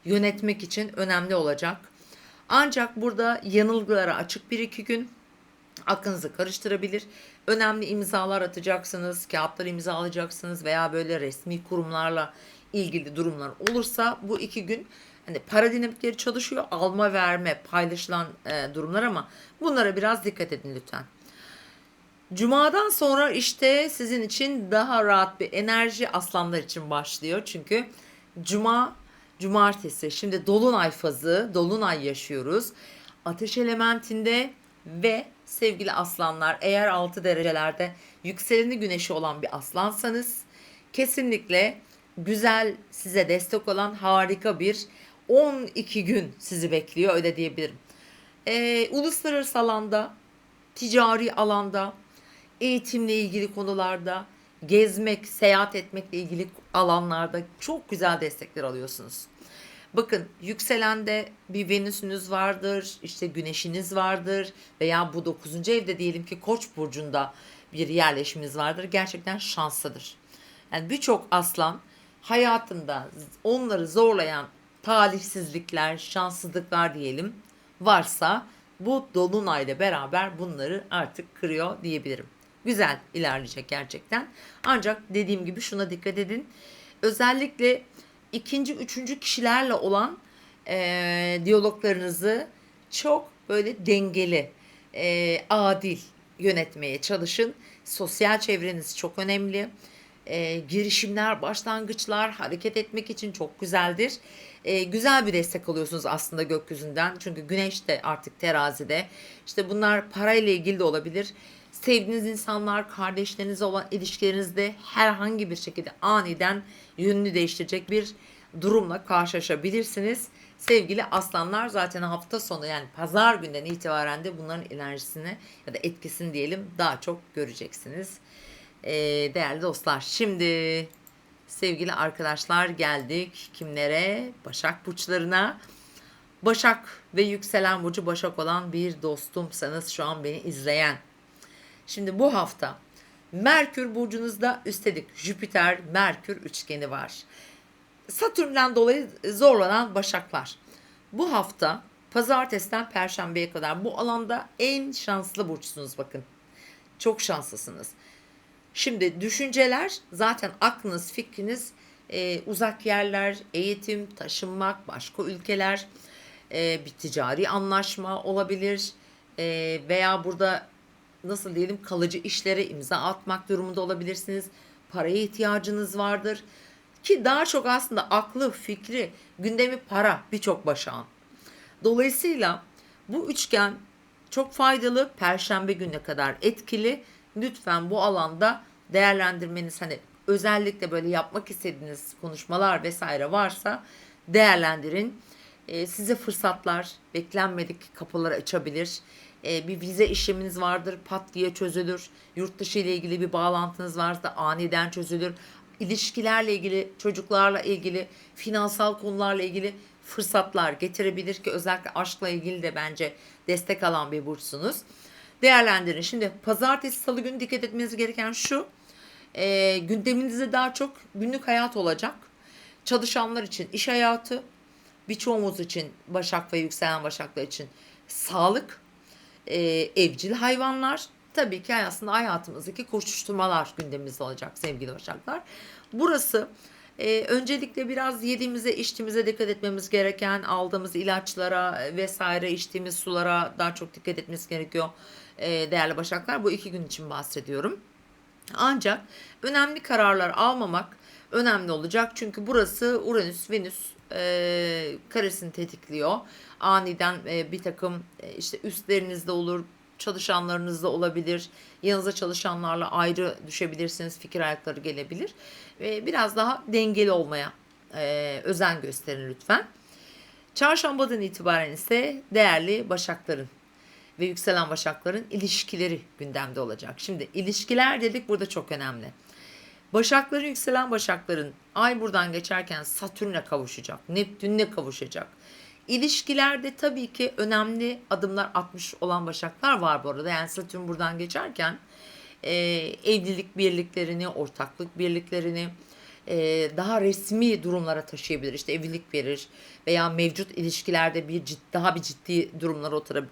yönetmek için önemli olacak. Ancak burada yanılgılara açık bir iki gün aklınızı karıştırabilir. Önemli imzalar atacaksınız, kağıtlar imzalayacaksınız veya böyle resmi kurumlarla ilgili durumlar olursa bu iki gün hani para dinamikleri çalışıyor, alma verme paylaşılan durumlar ama bunlara biraz dikkat edin lütfen. Cuma'dan sonra işte sizin için daha rahat bir enerji aslanlar için başlıyor. Çünkü cumartesi şimdi dolunay fazı, dolunay yaşıyoruz. Ateş elementinde ve sevgili aslanlar eğer 6 derecelerde yükseleni güneşi olan bir aslansanız kesinlikle güzel size destek olan harika bir 12 gün sizi bekliyor öyle diyebilirim. Uluslararası alanda, ticari alanda, eğitimle ilgili konularda, gezmek, seyahat etmekle ilgili alanlarda çok güzel destekler alıyorsunuz. Bakın yükselende bir Venüs'ünüz vardır, işte güneşiniz vardır veya bu 9. evde diyelim ki Koç burcunda bir yerleşiminiz vardır. Gerçekten şanslıdır. Yani birçok aslan hayatında onları zorlayan talihsizlikler, şanssızlıklar diyelim varsa bu dolunayla beraber bunları artık kırıyor diyebilirim. Güzel ilerleyecek gerçekten. Ancak dediğim gibi şuna dikkat edin. Özellikle ikinci, üçüncü kişilerle olan diyaloglarınızı çok böyle dengeli, adil yönetmeye çalışın. Sosyal çevreniz çok önemli. Girişimler, başlangıçlar hareket etmek için çok güzeldir. Güzel bir destek alıyorsunuz aslında gökyüzünden. Çünkü güneş de artık terazide. İşte bunlar parayla ilgili de olabilir. Sevdiğiniz insanlar, kardeşlerinizle olan ilişkilerinizde herhangi bir şekilde aniden yönünü değiştirecek bir durumla karşılaşabilirsiniz. Sevgili aslanlar zaten hafta sonu yani pazar günden itibaren de bunların enerjisini ya da etkisini diyelim daha çok göreceksiniz. Değerli dostlar şimdi sevgili arkadaşlar geldik kimlere? Başak burçlarına. Başak ve yükselen burcu Başak olan bir dostumsanız şu an beni izleyen. Şimdi bu hafta Merkür burcunuzda üstelik Jüpiter Merkür üçgeni var. Satürn'den dolayı zorlanan Başaklar. Bu hafta pazartesiden perşembeye kadar bu alanda en şanslı burçsunuz bakın. Çok şanslısınız. Şimdi düşünceler zaten aklınız, fikriniz uzak yerler, eğitim, taşınmak, başka ülkeler, bir ticari anlaşma olabilir veya burada nasıl diyelim kalıcı işlere imza atmak durumunda olabilirsiniz. paraya ihtiyacınız vardır. Ki daha çok aslında aklı, fikri, gündemi para birçok Başak'ın. Dolayısıyla bu üçgen çok faydalı. Perşembe gününe kadar etkili. Lütfen bu alanda değerlendirmeniz, hani özellikle böyle yapmak istediğiniz konuşmalar vesaire varsa değerlendirin. Size fırsatlar, beklenmedik kapılar açabilir. Bir vize işleminiz vardır, pat diye çözülür. Yurt dışı ile ilgili bir bağlantınız varsa aniden çözülür. İlişkilerle ilgili, çocuklarla ilgili, finansal konularla ilgili fırsatlar getirebilir ki özellikle aşkla ilgili de bence destek alan bir burçsunuz. Değerlendirin. Şimdi pazartesi, salı günü dikkat etmeniz gereken şu. Gündeminizde daha çok günlük hayat olacak. Çalışanlar için iş hayatı, birçoğumuz için Başak ve yükselen Başaklar için sağlık, evcil hayvanlar, tabii ki aslında hayatımızdaki koşuşturmalar gündemimizde olacak sevgili Başaklar. Burası öncelikle biraz yediğimize içtiğimize dikkat etmemiz gereken, aldığımız ilaçlara vesaire, içtiğimiz sulara daha çok dikkat etmemiz gerekiyor değerli Başaklar. Bu 2 gün için bahsediyorum. Ancak önemli kararlar almamak önemli olacak. Çünkü burası Uranüs-Venüs karesini tetikliyor. Aniden bir takım işte üstlerinizde olur, çalışanlarınızda olabilir. Yanınızda çalışanlarla ayrı düşebilirsiniz. Fikir ayrılıkları gelebilir. Biraz daha dengeli olmaya özen gösterin lütfen. Çarşambadan itibaren ise değerli Başakların ve yükselen Başakların ilişkileri gündemde olacak. Şimdi ilişkiler dedik, burada çok önemli. Başakların, yükselen Başakların ay buradan geçerken Satürn'e kavuşacak, Neptün'le kavuşacak. İlişkilerde tabii ki önemli adımlar atmış olan Başaklar var bu arada. Yani Satürn buradan geçerken evlilik birliklerini, ortaklık birliklerini daha resmi durumlara taşıyabilir. İşte evlilik verir veya mevcut ilişkilerde daha bir ciddi durumlara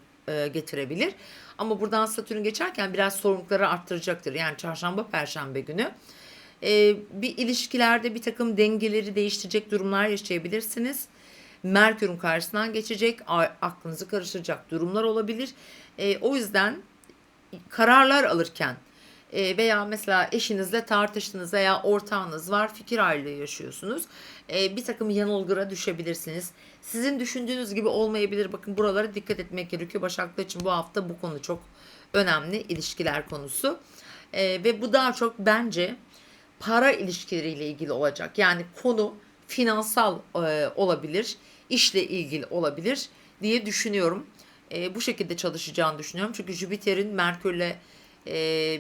getirebilir. Ama buradan Satürn geçerken biraz sorumlulukları arttıracaktır. Yani çarşamba, perşembe günü bir ilişkilerde bir takım dengeleri değiştirecek durumlar yaşayabilirsiniz. Merkür'ün karşısından geçecek, aklınızı karıştıracak durumlar olabilir. O yüzden kararlar alırken veya mesela eşinizle tartıştınız veya ortağınız var, fikir ayrılığı yaşıyorsunuz. Bir takım yanılgıra düşebilirsiniz. Sizin düşündüğünüz gibi olmayabilir. Bakın buralara dikkat etmek gerekiyor. Başaklar için bu hafta bu konu çok önemli. İlişkiler konusu. Ve bu daha çok bence para ilişkileriyle ilgili olacak. Yani konu finansal olabilir, işle ilgili olabilir diye düşünüyorum. Bu şekilde çalışacağını düşünüyorum. Çünkü Jüpiter'in Merkür'le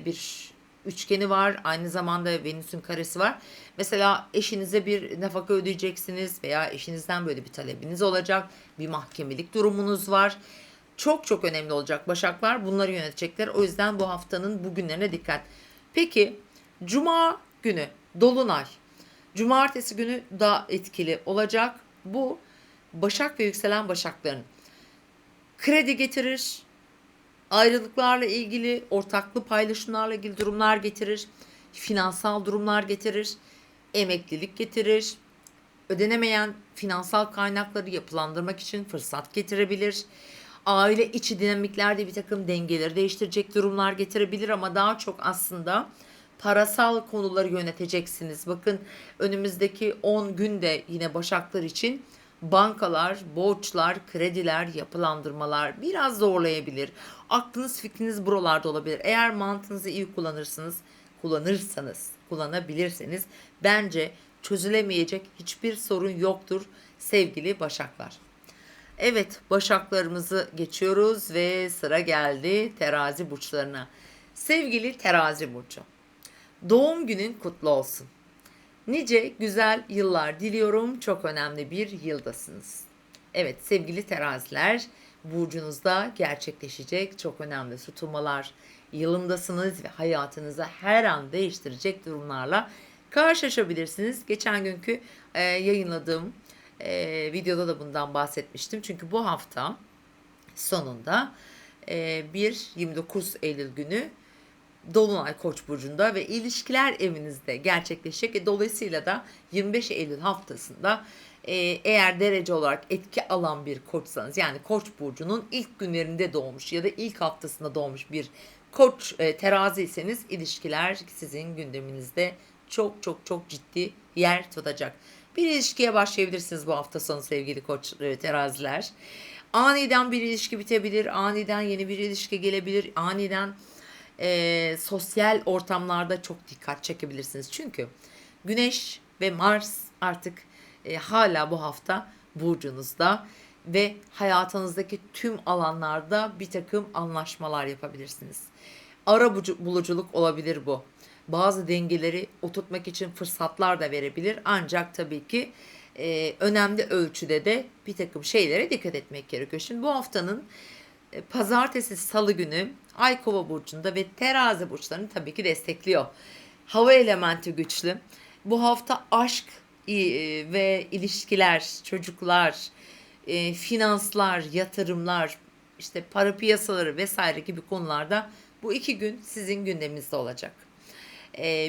bir üçgeni var. Aynı zamanda Venüs'ün karesi var. Mesela eşinize bir nafaka ödeyeceksiniz veya eşinizden böyle bir talebiniz olacak. Bir mahkemelik durumunuz var. Çok çok önemli olacak Başaklar. Bunları yönetecekler. O yüzden bu haftanın bugünlerine dikkat. Peki Cuma günü Dolunay. Cumartesi günü daha etkili olacak. Bu Başak ve yükselen Başakların kredi getirir, ayrılıklarla ilgili, ortaklı paylaşımlarla ilgili durumlar getirir, finansal durumlar getirir, emeklilik getirir, ödenemeyen finansal kaynakları yapılandırmak için fırsat getirebilir. Aile içi dinamiklerde bir takım dengeleri değiştirecek durumlar getirebilir ama daha çok aslında parasal konuları yöneteceksiniz. Bakın önümüzdeki 10 günde yine Başaklar için bankalar, borçlar, krediler, yapılandırmalar biraz zorlayabilir. Aklınız fikriniz buralarda olabilir. Eğer mantığınızı iyi kullanabilirseniz bence çözülemeyecek hiçbir sorun yoktur sevgili Başaklar. Evet, Başaklarımızı geçiyoruz ve sıra geldi terazi burçlarına. Sevgili terazi burcu, doğum günün kutlu olsun. Nice güzel yıllar diliyorum. Çok önemli bir yıldasınız. Evet sevgili teraziler, burcunuzda gerçekleşecek çok önemli tutulmalar yılındasınız ve hayatınızı her an değiştirecek durumlarla karşılaşabilirsiniz. Geçen günkü yayınladığım videoda da bundan bahsetmiştim. Çünkü bu hafta sonunda 29 Eylül günü Dolunay Koç burcunda ve ilişkiler evinizde gerçekleşecek. Dolayısıyla da 25 Eylül haftasında eğer derece olarak etki alan bir koçsanız, yani Koç burcunun ilk günlerinde doğmuş ya da ilk haftasında doğmuş bir Koç teraziyseniz ilişkiler sizin gündeminizde çok çok çok ciddi yer tutacak. Bir ilişkiye başlayabilirsiniz bu hafta sonu sevgili koç teraziler. Aniden bir ilişki bitebilir, aniden yeni bir ilişki gelebilir, aniden sosyal ortamlarda çok dikkat çekebilirsiniz. Çünkü Güneş ve Mars artık hala bu hafta burcunuzda ve hayatınızdaki tüm alanlarda bir takım anlaşmalar yapabilirsiniz. Ara buluculuk olabilir bu. Bazı dengeleri oturtmak için fırsatlar da verebilir. Ancak tabii ki önemli ölçüde de bir takım şeylere dikkat etmek gerekiyor. Şimdi bu haftanın pazartesi, salı günü Ay Kova burcunda ve Terazi burçlarını tabii ki destekliyor. Hava elementi güçlü. Bu hafta aşk ve ilişkiler, çocuklar, finanslar, yatırımlar, işte para piyasaları vesaire gibi konularda bu 2 gün sizin gündeminizde olacak.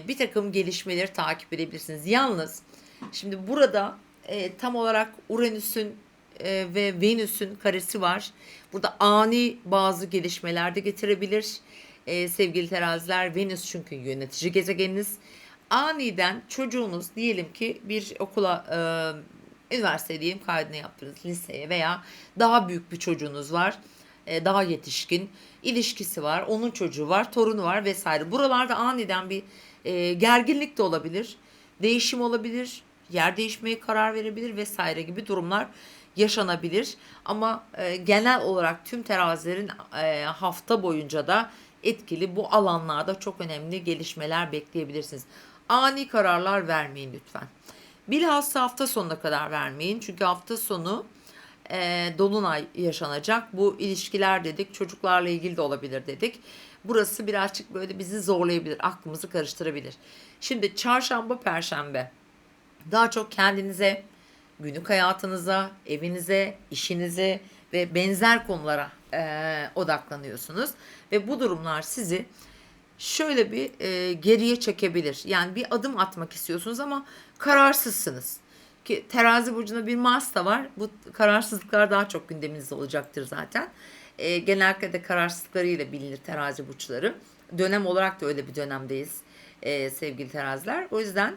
Bir takım gelişmeleri takip edebilirsiniz. Yalnız şimdi burada tam olarak Uranüs'ün ve Venüs'ün karesi var. Burada ani bazı gelişmeler de getirebilir. Sevgili teraziler, Venüs çünkü yönetici gezegeniniz. Aniden çocuğunuz diyelim ki bir okula, üniversite diyeyim, kaydını yaptınız, liseye veya daha büyük bir çocuğunuz var. Daha yetişkin ilişkisi var, onun çocuğu var, torunu var vesaire. Buralarda aniden bir gerginlik de olabilir, değişim olabilir, yer değişmeye karar verebilir vesaire gibi durumlar yaşanabilir. Ama genel olarak tüm terazilerin hafta boyunca da etkili bu alanlarda çok önemli gelişmeler bekleyebilirsiniz. Ani kararlar vermeyin lütfen. Bilhassa hafta sonuna kadar vermeyin. Çünkü hafta sonu dolunay yaşanacak. Bu ilişkiler dedik, çocuklarla ilgili de olabilir dedik. Burası birazcık böyle bizi zorlayabilir, aklımızı karıştırabilir. Şimdi çarşamba, perşembe daha çok kendinize, günlük hayatınıza, evinize, işinize ve benzer konulara odaklanıyorsunuz. Ve bu durumlar sizi şöyle bir geriye çekebilir. Yani bir adım atmak istiyorsunuz ama kararsızsınız. Ki terazi burcunda bir Mars da var. Bu kararsızlıklar daha çok gündeminizde olacaktır zaten. Genellikle de kararsızlıklarıyla bilinir terazi burçları. Dönem olarak da öyle bir dönemdeyiz sevgili teraziler. O yüzden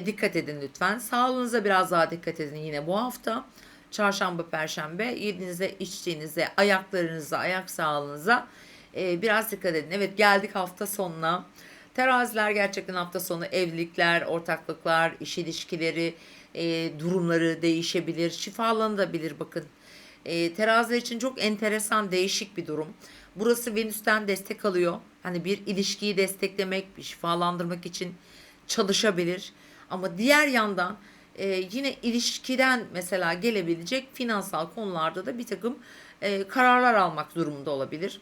dikkat edin lütfen. Sağlığınıza biraz daha dikkat edin yine bu hafta. Çarşamba, perşembe yediğinize, içtiğinize, ayaklarınıza, ayak sağlığınıza biraz dikkat edin. Evet, geldik hafta sonuna. Teraziler gerçekten hafta sonu evlilikler, ortaklıklar, iş ilişkileri, durumları değişebilir. Şifalanabilir bakın. Teraziler için çok enteresan, değişik bir durum. Burası Venüs'ten destek alıyor. Hani bir ilişkiyi desteklemek, bir şifalandırmak için çalışabilir. Ama diğer yandan yine ilişkiden mesela gelebilecek finansal konularda da bir takım kararlar almak durumunda olabilir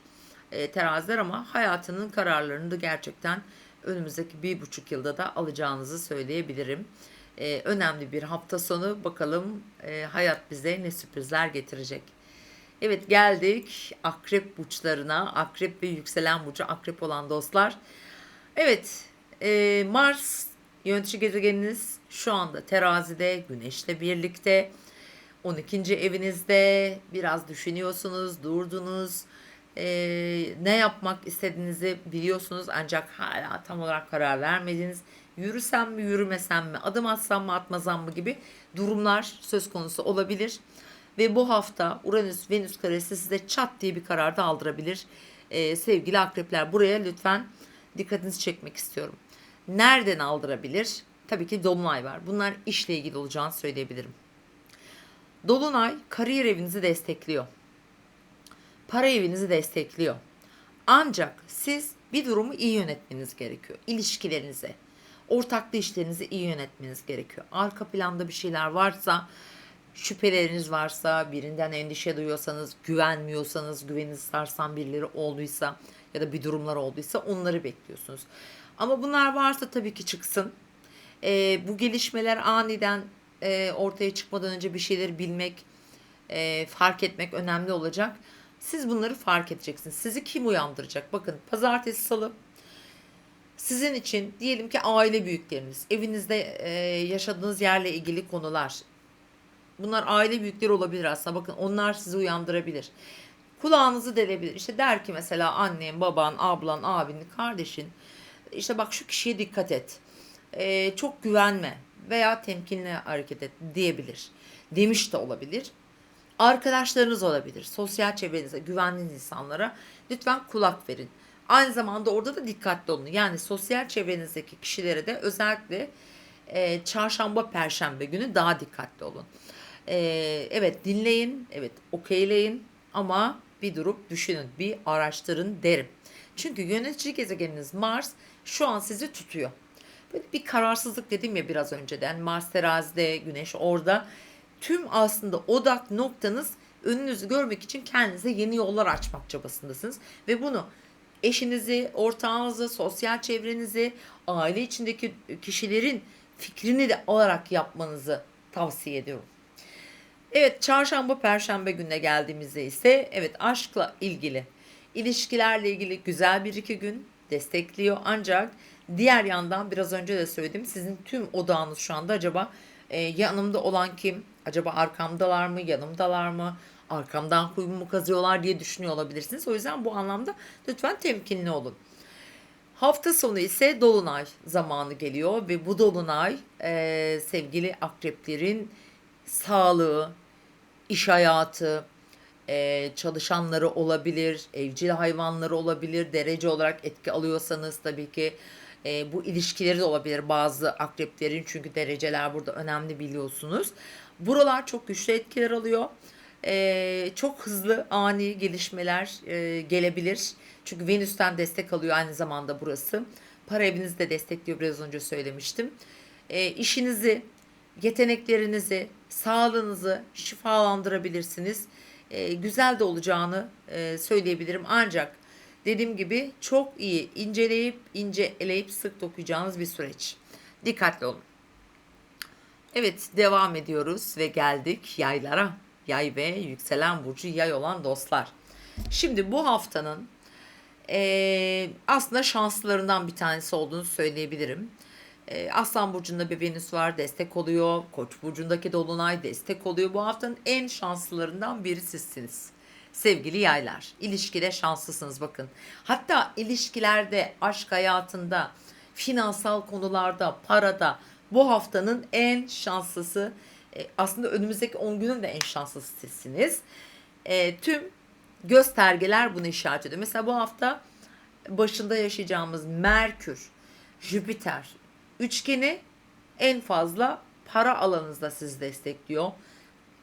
teraziler, ama hayatının kararlarını da gerçekten önümüzdeki 1,5 yılda da alacağınızı söyleyebilirim. Önemli bir hafta sonu. Bakalım hayat bize ne sürprizler getirecek. Evet, geldik akrep burçlarına. Akrep ve yükselen burcu akrep olan dostlar. Evet, Mars yönetici gezegeniniz şu anda terazide, Güneş'le birlikte 12. evinizde. Biraz düşünüyorsunuz, durdunuz. Ne yapmak istediğinizi biliyorsunuz ancak hala tam olarak karar vermediniz. Yürüsem mi, yürümesem mi, adım atsam mı, atmasam mı gibi durumlar söz konusu olabilir. Ve bu hafta Uranüs Venüs karesi size çat diye bir karar da aldırabilir. Sevgili akrepler, buraya lütfen dikkatinizi çekmek istiyorum. Nereden aldırabilir? Tabii ki dolunay var. Bunlar işle ilgili olacağını söyleyebilirim. Dolunay kariyer evinizi destekliyor. Para evinizi destekliyor. Ancak siz bir durumu iyi yönetmeniz gerekiyor. İlişkilerinizi, ortaklı işlerinizi iyi yönetmeniz gerekiyor. Arka planda bir şeyler varsa, şüpheleriniz varsa, birinden endişe duyuyorsanız, güvenmiyorsanız, güveninizi sarsan birileri olduysa ya da bir durumlar olduysa onları bekliyorsunuz. Ama bunlar varsa tabii ki çıksın. Bu gelişmeler aniden ortaya çıkmadan önce bir şeyleri bilmek, fark etmek önemli olacak. Siz bunları fark edeceksiniz. Sizi kim uyandıracak? Bakın, pazartesi, salı sizin için diyelim ki aile büyükleriniz, evinizde yaşadığınız yerle ilgili konular. Bunlar aile büyükleri olabilir aslında. Bakın, onlar sizi uyandırabilir. Kulağınızı delebilir. İşte der ki mesela annen, baban, ablan, abin, kardeşin, İşte bak, şu kişiye dikkat et. çok güvenme veya temkinli hareket et diyebilir. Demiş de olabilir. Arkadaşlarınız olabilir. Sosyal çevrenize, güvendiğiniz insanlara lütfen kulak verin. Aynı zamanda orada da dikkatli olun. Yani sosyal çevrenizdeki kişilere de özellikle çarşamba, perşembe günü daha dikkatli olun. Evet, dinleyin, evet, okeyleyin ama bir durup düşünün, bir araştırın derim. Çünkü yönetici gezegeniniz Mars şu an sizi tutuyor. Böyle bir kararsızlık dedim ya biraz önceden. Mars terazide, Güneş orada. Tüm aslında odak noktanız önünüzü görmek için kendinize yeni yollar açmak çabasındasınız. Ve bunu eşinizi, ortağınızı, sosyal çevrenizi, aile içindeki kişilerin fikrini de alarak yapmanızı tavsiye ediyorum. Evet, çarşamba, perşembe gününe geldiğimizde ise evet aşkla ilgili, ilişkilerle ilgili güzel bir iki gün destekliyor. Ancak diğer yandan biraz önce de söyledim sizin tüm odağınız şu anda acaba yanımda olan kim? Acaba arkamdalar mı, yanımdalar mı? Arkamdan kuyumu kazıyorlar diye düşünüyor olabilirsiniz. O yüzden bu anlamda lütfen temkinli olun. Hafta sonu ise dolunay zamanı geliyor ve bu dolunay sevgili akreplerin sağlığı, iş hayatı, çalışanları olabilir, evcil hayvanları olabilir, derece olarak etki alıyorsanız tabii ki bu ilişkileri de olabilir bazı akreplerin çünkü dereceler burada önemli biliyorsunuz. Buralar çok güçlü etkiler alıyor. Çok hızlı ani gelişmeler gelebilir. Çünkü Venüs'ten destek alıyor aynı zamanda burası. Para evinizi de destekliyor biraz önce söylemiştim. İşinizi, yeteneklerinizi, sağlığınızı şifalandırabilirsiniz. Güzel de olacağını söyleyebilirim. Ancak dediğim gibi çok iyi inceleyip sık dokuyacağınız bir süreç. Dikkatli olun. Evet, devam ediyoruz ve geldik yaylara. Yay ve yükselen burcu yay olan dostlar. Şimdi bu haftanın aslında şanslılarından bir tanesi olduğunu söyleyebilirim. Aslan burcunda bir Venüs var, destek oluyor. Koç burcundaki dolunay destek oluyor. Bu haftanın en şanslılarından biri sizsiniz. Sevgili yaylar, ilişkide şanslısınız bakın. Hatta ilişkilerde, aşk hayatında, finansal konularda, parada bu haftanın en şanslısı, aslında önümüzdeki 10 günün de en şanslısı sizsiniz. Tüm göstergeler bunu işaret ediyor. Mesela bu hafta başında yaşayacağımız Merkür, Jüpiter üçgeni en fazla para alanınızda sizi destekliyor.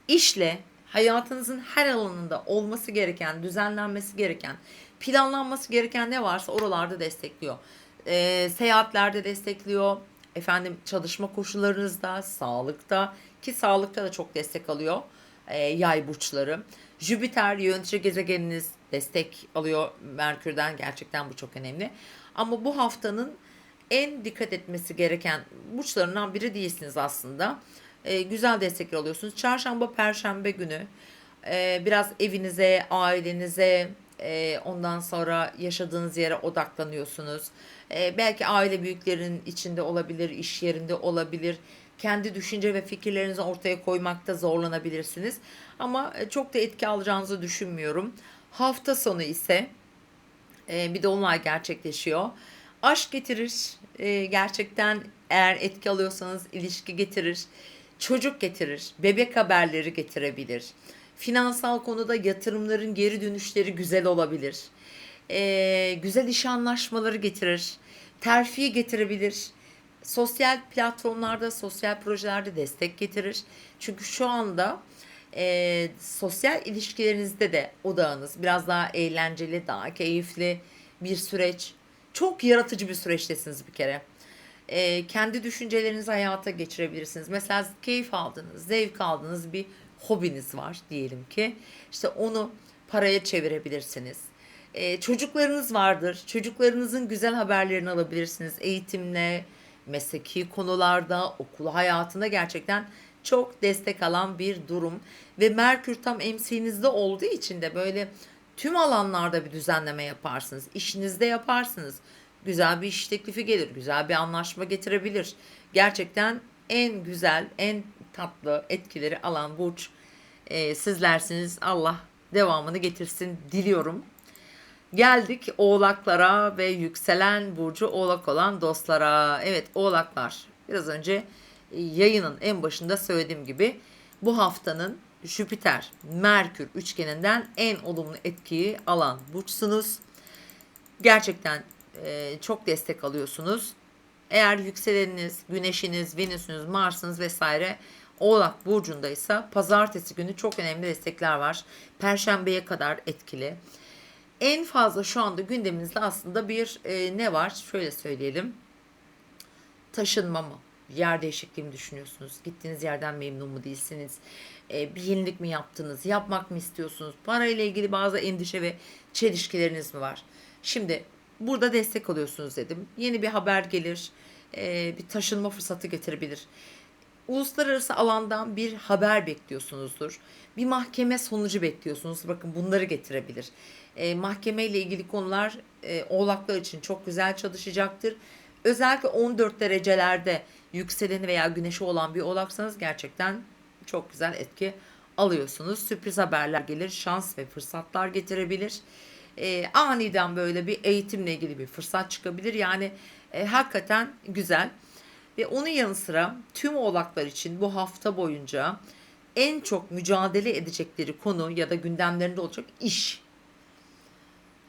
İşle hayatınızın her alanında olması gereken, düzenlenmesi gereken, planlanması gereken ne varsa oralarda destekliyor. Seyahatlerde destekliyor. Efendim çalışma koşullarınızda, sağlıkta ki sağlıkta da çok destek alıyor yay burçları. Jüpiter yönetici gezegeniniz destek alıyor Merkür'den gerçekten bu çok önemli. Ama bu haftanın en dikkat etmesi gereken burçlarından biri değilsiniz aslında. Güzel destekler alıyorsunuz. Çarşamba, perşembe günü biraz evinize, ailenize, ondan sonra yaşadığınız yere odaklanıyorsunuz. Belki aile büyüklerin içinde olabilir, iş yerinde olabilir. Kendi düşünce ve fikirlerinizi ortaya koymakta zorlanabilirsiniz. Ama çok da etki alacağınızı düşünmüyorum. Hafta sonu ise bir dolunay gerçekleşiyor. Aşk getirir. Gerçekten eğer etki alıyorsanız ilişki getirir. Çocuk getirir. Bebek haberleri getirebilir. Finansal konuda yatırımların geri dönüşleri güzel olabilir. Güzel iş anlaşmaları getirir. Terfi getirebilir. Sosyal platformlarda, sosyal projelerde destek getirir. Çünkü şu anda sosyal ilişkilerinizde de odağınız biraz daha eğlenceli, daha keyifli bir süreç. Çok yaratıcı bir süreçtesiniz bir kere. Kendi düşüncelerinizi hayata geçirebilirsiniz. Mesela keyif aldığınız, zevk aldığınız bir hobiniz var diyelim ki. İşte onu paraya çevirebilirsiniz. Çocuklarınız vardır. Çocuklarınızın güzel haberlerini alabilirsiniz. Eğitimle, mesleki konularda, okul hayatında gerçekten çok destek alan bir durum. Ve Merkür tam emsinizde olduğu için de böyle tüm alanlarda bir düzenleme yaparsınız. İşinizde yaparsınız. Güzel bir iş teklifi gelir. Güzel bir anlaşma getirebilir. Gerçekten en güzel, en tatlı etkileri alan burç sizlersiniz. Allah devamını getirsin diliyorum. Geldik oğlaklara ve yükselen burcu oğlak olan dostlara. Evet oğlaklar, biraz önce yayının en başında söylediğim gibi bu haftanın Jüpiter Merkür üçgeninden en olumlu etkiyi alan burçsunuz. Gerçekten çok destek alıyorsunuz. Eğer yükseleniniz, güneşiniz, venüsünüz, marsınız vesaire oğlak burcundaysa pazartesi günü çok önemli destekler var. Perşembeye kadar etkili. En fazla şu anda gündeminizde aslında bir ne var? Şöyle söyleyelim. Taşınma mı? Yer değişikliği mi düşünüyorsunuz? Gittiğiniz yerden memnun mu değilsiniz? Bir yenilik mi yaptınız? Yapmak mı istiyorsunuz? Parayla ilgili bazı endişe ve çelişkileriniz mi var? Şimdi burada destek alıyorsunuz dedim. Yeni bir haber gelir. Bir taşınma fırsatı getirebilir. Uluslararası alandan bir haber bekliyorsunuzdur. Bir mahkeme sonucu bekliyorsunuz. Bakın bunları getirebilir. Mahkeme ile ilgili konular oğlaklar için çok güzel çalışacaktır. Özellikle 14 derecelerde yükseleni veya güneşi olan bir oğlaksanız gerçekten çok güzel etki alıyorsunuz. Sürpriz haberler gelir, şans ve fırsatlar getirebilir. Aniden böyle bir eğitimle ilgili bir fırsat çıkabilir. Yani hakikaten güzel. Ve onun yanı sıra tüm oğlaklar için bu hafta boyunca en çok mücadele edecekleri konu ya da gündemlerinde olacak iş.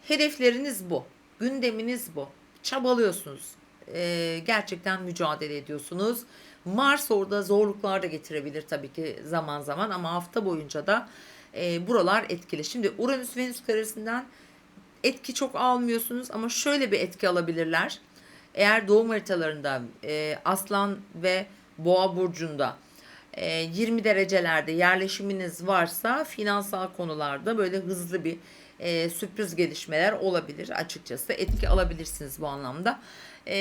Hedefleriniz bu. Gündeminiz bu. Çabalıyorsunuz. Gerçekten mücadele ediyorsunuz. Mars orada zorluklar da getirebilir tabii ki zaman zaman ama hafta boyunca da buralar etkili. Şimdi Uranüs Venüs karesinden etki çok almıyorsunuz ama şöyle bir etki alabilirler. Eğer doğum haritalarında Aslan ve Boğa burcunda 20 derecelerde yerleşiminiz varsa finansal konularda böyle hızlı bir sürpriz gelişmeler olabilir açıkçası. Etki alabilirsiniz bu anlamda.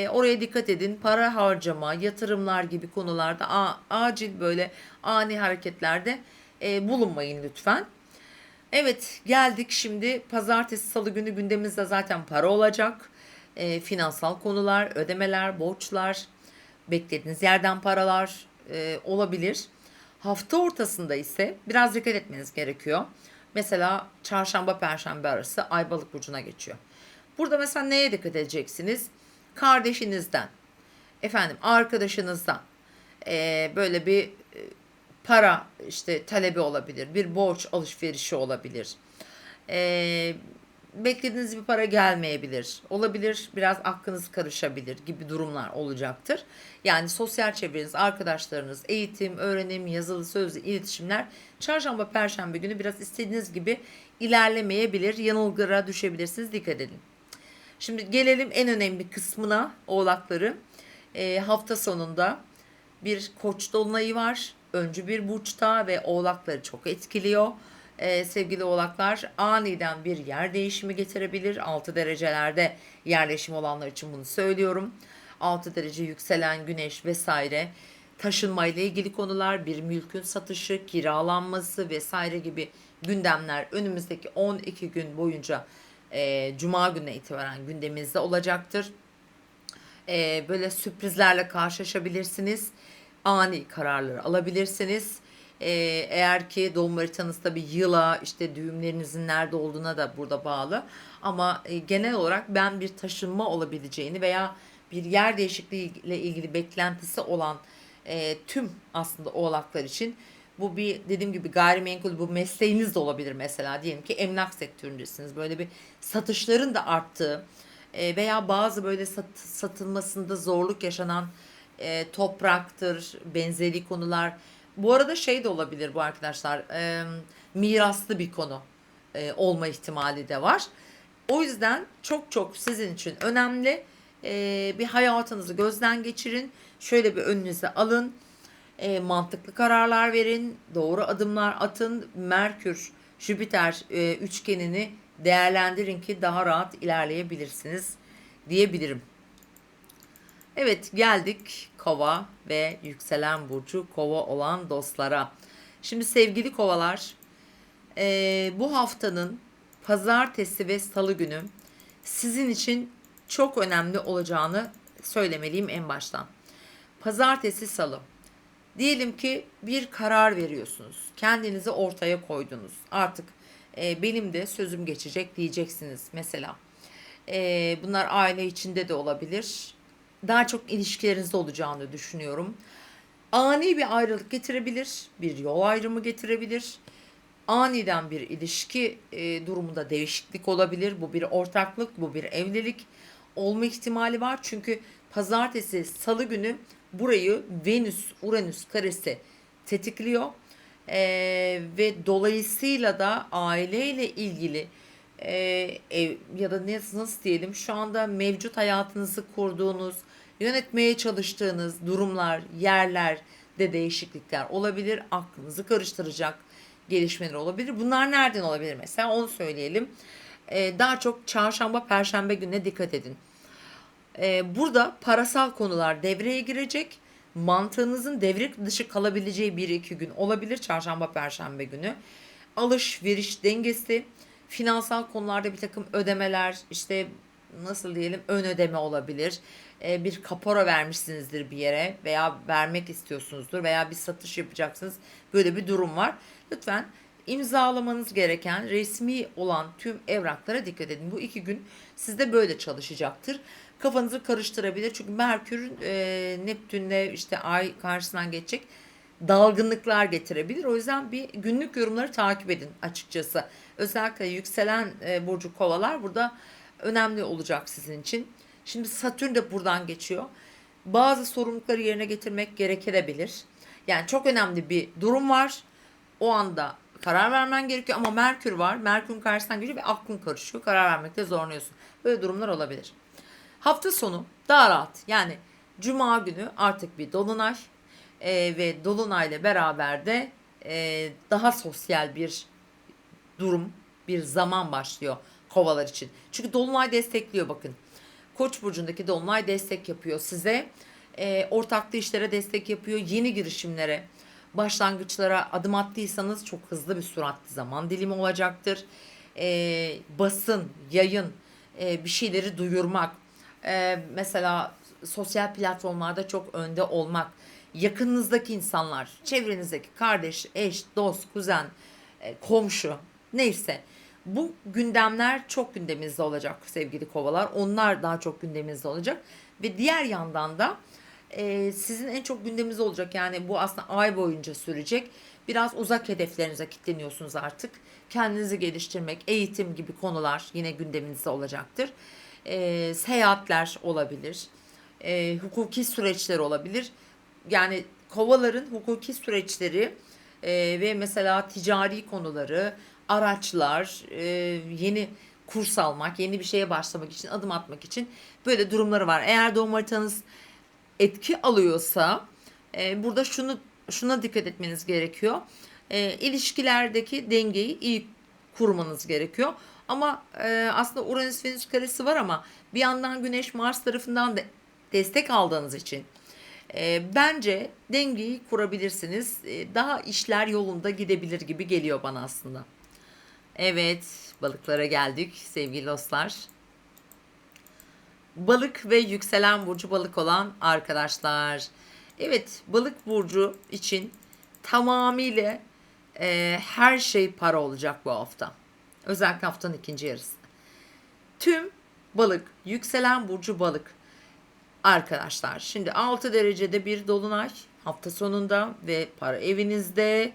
Oraya dikkat edin. Para harcama, yatırımlar gibi konularda acil böyle ani hareketlerde bulunmayın lütfen. Evet geldik şimdi pazartesi salı günü gündemimizde zaten para olacak. Finansal konular, ödemeler, borçlar, beklediğiniz yerden paralar olabilir. Hafta ortasında ise biraz dikkat etmeniz gerekiyor. Mesela çarşamba perşembe arası Ay Balık burcuna geçiyor. Burada mesela neye dikkat edeceksiniz? Kardeşinizden, efendim arkadaşınızdan böyle bir para işte talebi olabilir, bir borç alışverişi olabilir. E, Beklediğiniz bir para gelmeyebilir. Olabilir, biraz aklınız karışabilir gibi durumlar olacaktır. Yani sosyal çevreniz, arkadaşlarınız, eğitim, öğrenim, yazılı, sözlü iletişimler çarşamba, perşembe günü biraz istediğiniz gibi ilerlemeyebilir. Yanılgıra düşebilirsiniz. Dikkat edin. Şimdi gelelim en önemli kısmına oğlakları. Hafta sonunda bir koç dolunayı var. Öncü bir burçta ve oğlakları çok etkiliyor. Sevgili oğlaklar aniden bir yer değişimi getirebilir. 6 derecelerde yerleşim olanlar için bunu söylüyorum. 6 derece yükselen güneş vesaire taşınma ile ilgili konular, bir mülkün satışı, kiralanması vesaire gibi gündemler önümüzdeki 12 gün boyunca Cuma gününe itibaren gündemimizde olacaktır. Böyle sürprizlerle karşılaşabilirsiniz. Ani kararları alabilirsiniz. Eğer ki doğum haritanızda bir yıla işte düğümlerinizin nerede olduğuna da burada bağlı. Ama genel olarak ben bir taşınma olabileceğini veya bir yer değişikliği ile ilgili beklentisi olan tüm aslında oğlaklar için bu bir dediğim gibi gayrimenkul bu mesleğiniz de olabilir mesela diyelim ki emlak sektöründesiniz böyle bir satışların da arttığı veya bazı böyle satılmasında zorluk yaşanan topraktır benzeri konular bu arada şey de olabilir bu arkadaşlar miraslı bir konu olma ihtimali de var. O yüzden çok çok sizin için önemli. Bir hayatınızı gözden geçirin. Şöyle bir önünüze alın. Mantıklı kararlar verin. Doğru adımlar atın. Merkür, Jüpiter üçgenini değerlendirin ki daha rahat ilerleyebilirsiniz diyebilirim. Evet geldik Kova ve yükselen burcu Kova olan dostlara. Şimdi sevgili Kovalar bu haftanın pazartesi ve salı günü sizin için çok önemli olacağını söylemeliyim en baştan. Pazartesi salı. Diyelim ki bir karar veriyorsunuz. Kendinizi ortaya koydunuz. Artık Benim de sözüm geçecek diyeceksiniz mesela. Bunlar aile içinde de olabilir. Daha çok ilişkilerinizde olacağını düşünüyorum. Ani bir ayrılık getirebilir, bir yol ayrımı getirebilir. Aniden bir ilişki durumunda değişiklik olabilir. Bu bir ortaklık, bu bir evlilik olma ihtimali var. Çünkü pazartesi, salı günü burayı Venüs-Uranüs karesi tetikliyor. Ve dolayısıyla da aileyle ilgili ya da nasıl diyelim, şu anda mevcut hayatınızı kurduğunuz, yönetmeye çalıştığınız durumlar, yerler de değişiklikler olabilir. Aklınızı karıştıracak gelişmeler olabilir. Bunlar nereden olabilir mesela, onu söyleyelim. Daha çok çarşamba, perşembe gününe dikkat edin. Burada parasal konular devreye girecek. Mantığınızın devre dışı kalabileceği bir iki gün olabilir çarşamba, perşembe günü. Alışveriş dengesi, finansal konularda bir takım ödemeler, işte nasıl diyelim, ön ödeme olabilir. Bir kapora vermişsinizdir bir yere veya vermek istiyorsunuzdur veya bir satış yapacaksınız. Böyle bir durum var. Lütfen imzalamanız gereken resmi olan tüm evraklara dikkat edin. Bu iki gün sizde böyle çalışacaktır. Kafanızı karıştırabilir. Çünkü Merkür Neptün'le işte Ay karşısından geçecek, dalgınlıklar getirebilir. O yüzden bir günlük yorumları takip edin açıkçası. Özellikle yükselen burcu kovalar burada önemli olacak sizin için. Şimdi Satürn de buradan geçiyor. Bazı sorumlulukları yerine getirmek gerekebilir. Yani çok önemli bir durum var. O anda karar vermen gerekiyor ama Merkür var. Merkür'ün karşısından geçiyor ve aklın karışıyor. Karar vermekte zorlanıyorsun. Böyle durumlar olabilir. Hafta sonu daha rahat. Yani Cuma günü artık bir dolunay ve dolunayla beraber de daha sosyal bir durum, bir zaman başlıyor kovalar için. Çünkü dolunay destekliyor, bakın. Koç burcundaki dolunay destek yapıyor size. Ortaklı işlere destek yapıyor. Yeni girişimlere, başlangıçlara adım attıysanız çok hızlı bir süratli zaman dilimi olacaktır. Basın, yayın, bir şeyleri duyurmak, mesela sosyal platformlarda çok önde olmak, yakınınızdaki insanlar, çevrenizdeki kardeş, eş, dost, kuzen, komşu, neyse, bu gündemler çok gündeminizde olacak sevgili kovalar. Onlar daha çok gündeminizde olacak ve diğer yandan da sizin en çok gündeminizde olacak, yani bu aslında ay boyunca sürecek. Biraz uzak hedeflerinize kilitleniyorsunuz artık. Kendinizi geliştirmek, eğitim gibi konular yine gündeminizde olacaktır. Seyahatler olabilir. Hukuki süreçler olabilir. Yani kovaların hukuki süreçleri ve mesela ticari konuları, araçlar, yeni kurs almak, yeni bir şeye başlamak için, adım atmak için böyle durumları var. Eğer doğum haritanız etki alıyorsa burada şuna dikkat etmeniz gerekiyor. İlişkilerdeki dengeyi iyi kurmanız gerekiyor. Ama aslında Uranüs Venüs karesi var ama bir yandan Güneş Mars tarafından da destek aldığınız için bence dengeyi kurabilirsiniz. Daha işler yolunda gidebilir gibi geliyor bana aslında. Evet, balıklara geldik sevgili dostlar. Balık ve yükselen burcu balık olan arkadaşlar. Evet, balık burcu için tamamıyla her şey para olacak bu hafta. Özellikle haftanın ikinci yarısı. Tüm balık, yükselen burcu balık arkadaşlar. Şimdi 6 derecede bir dolunay hafta sonunda ve para evinizde.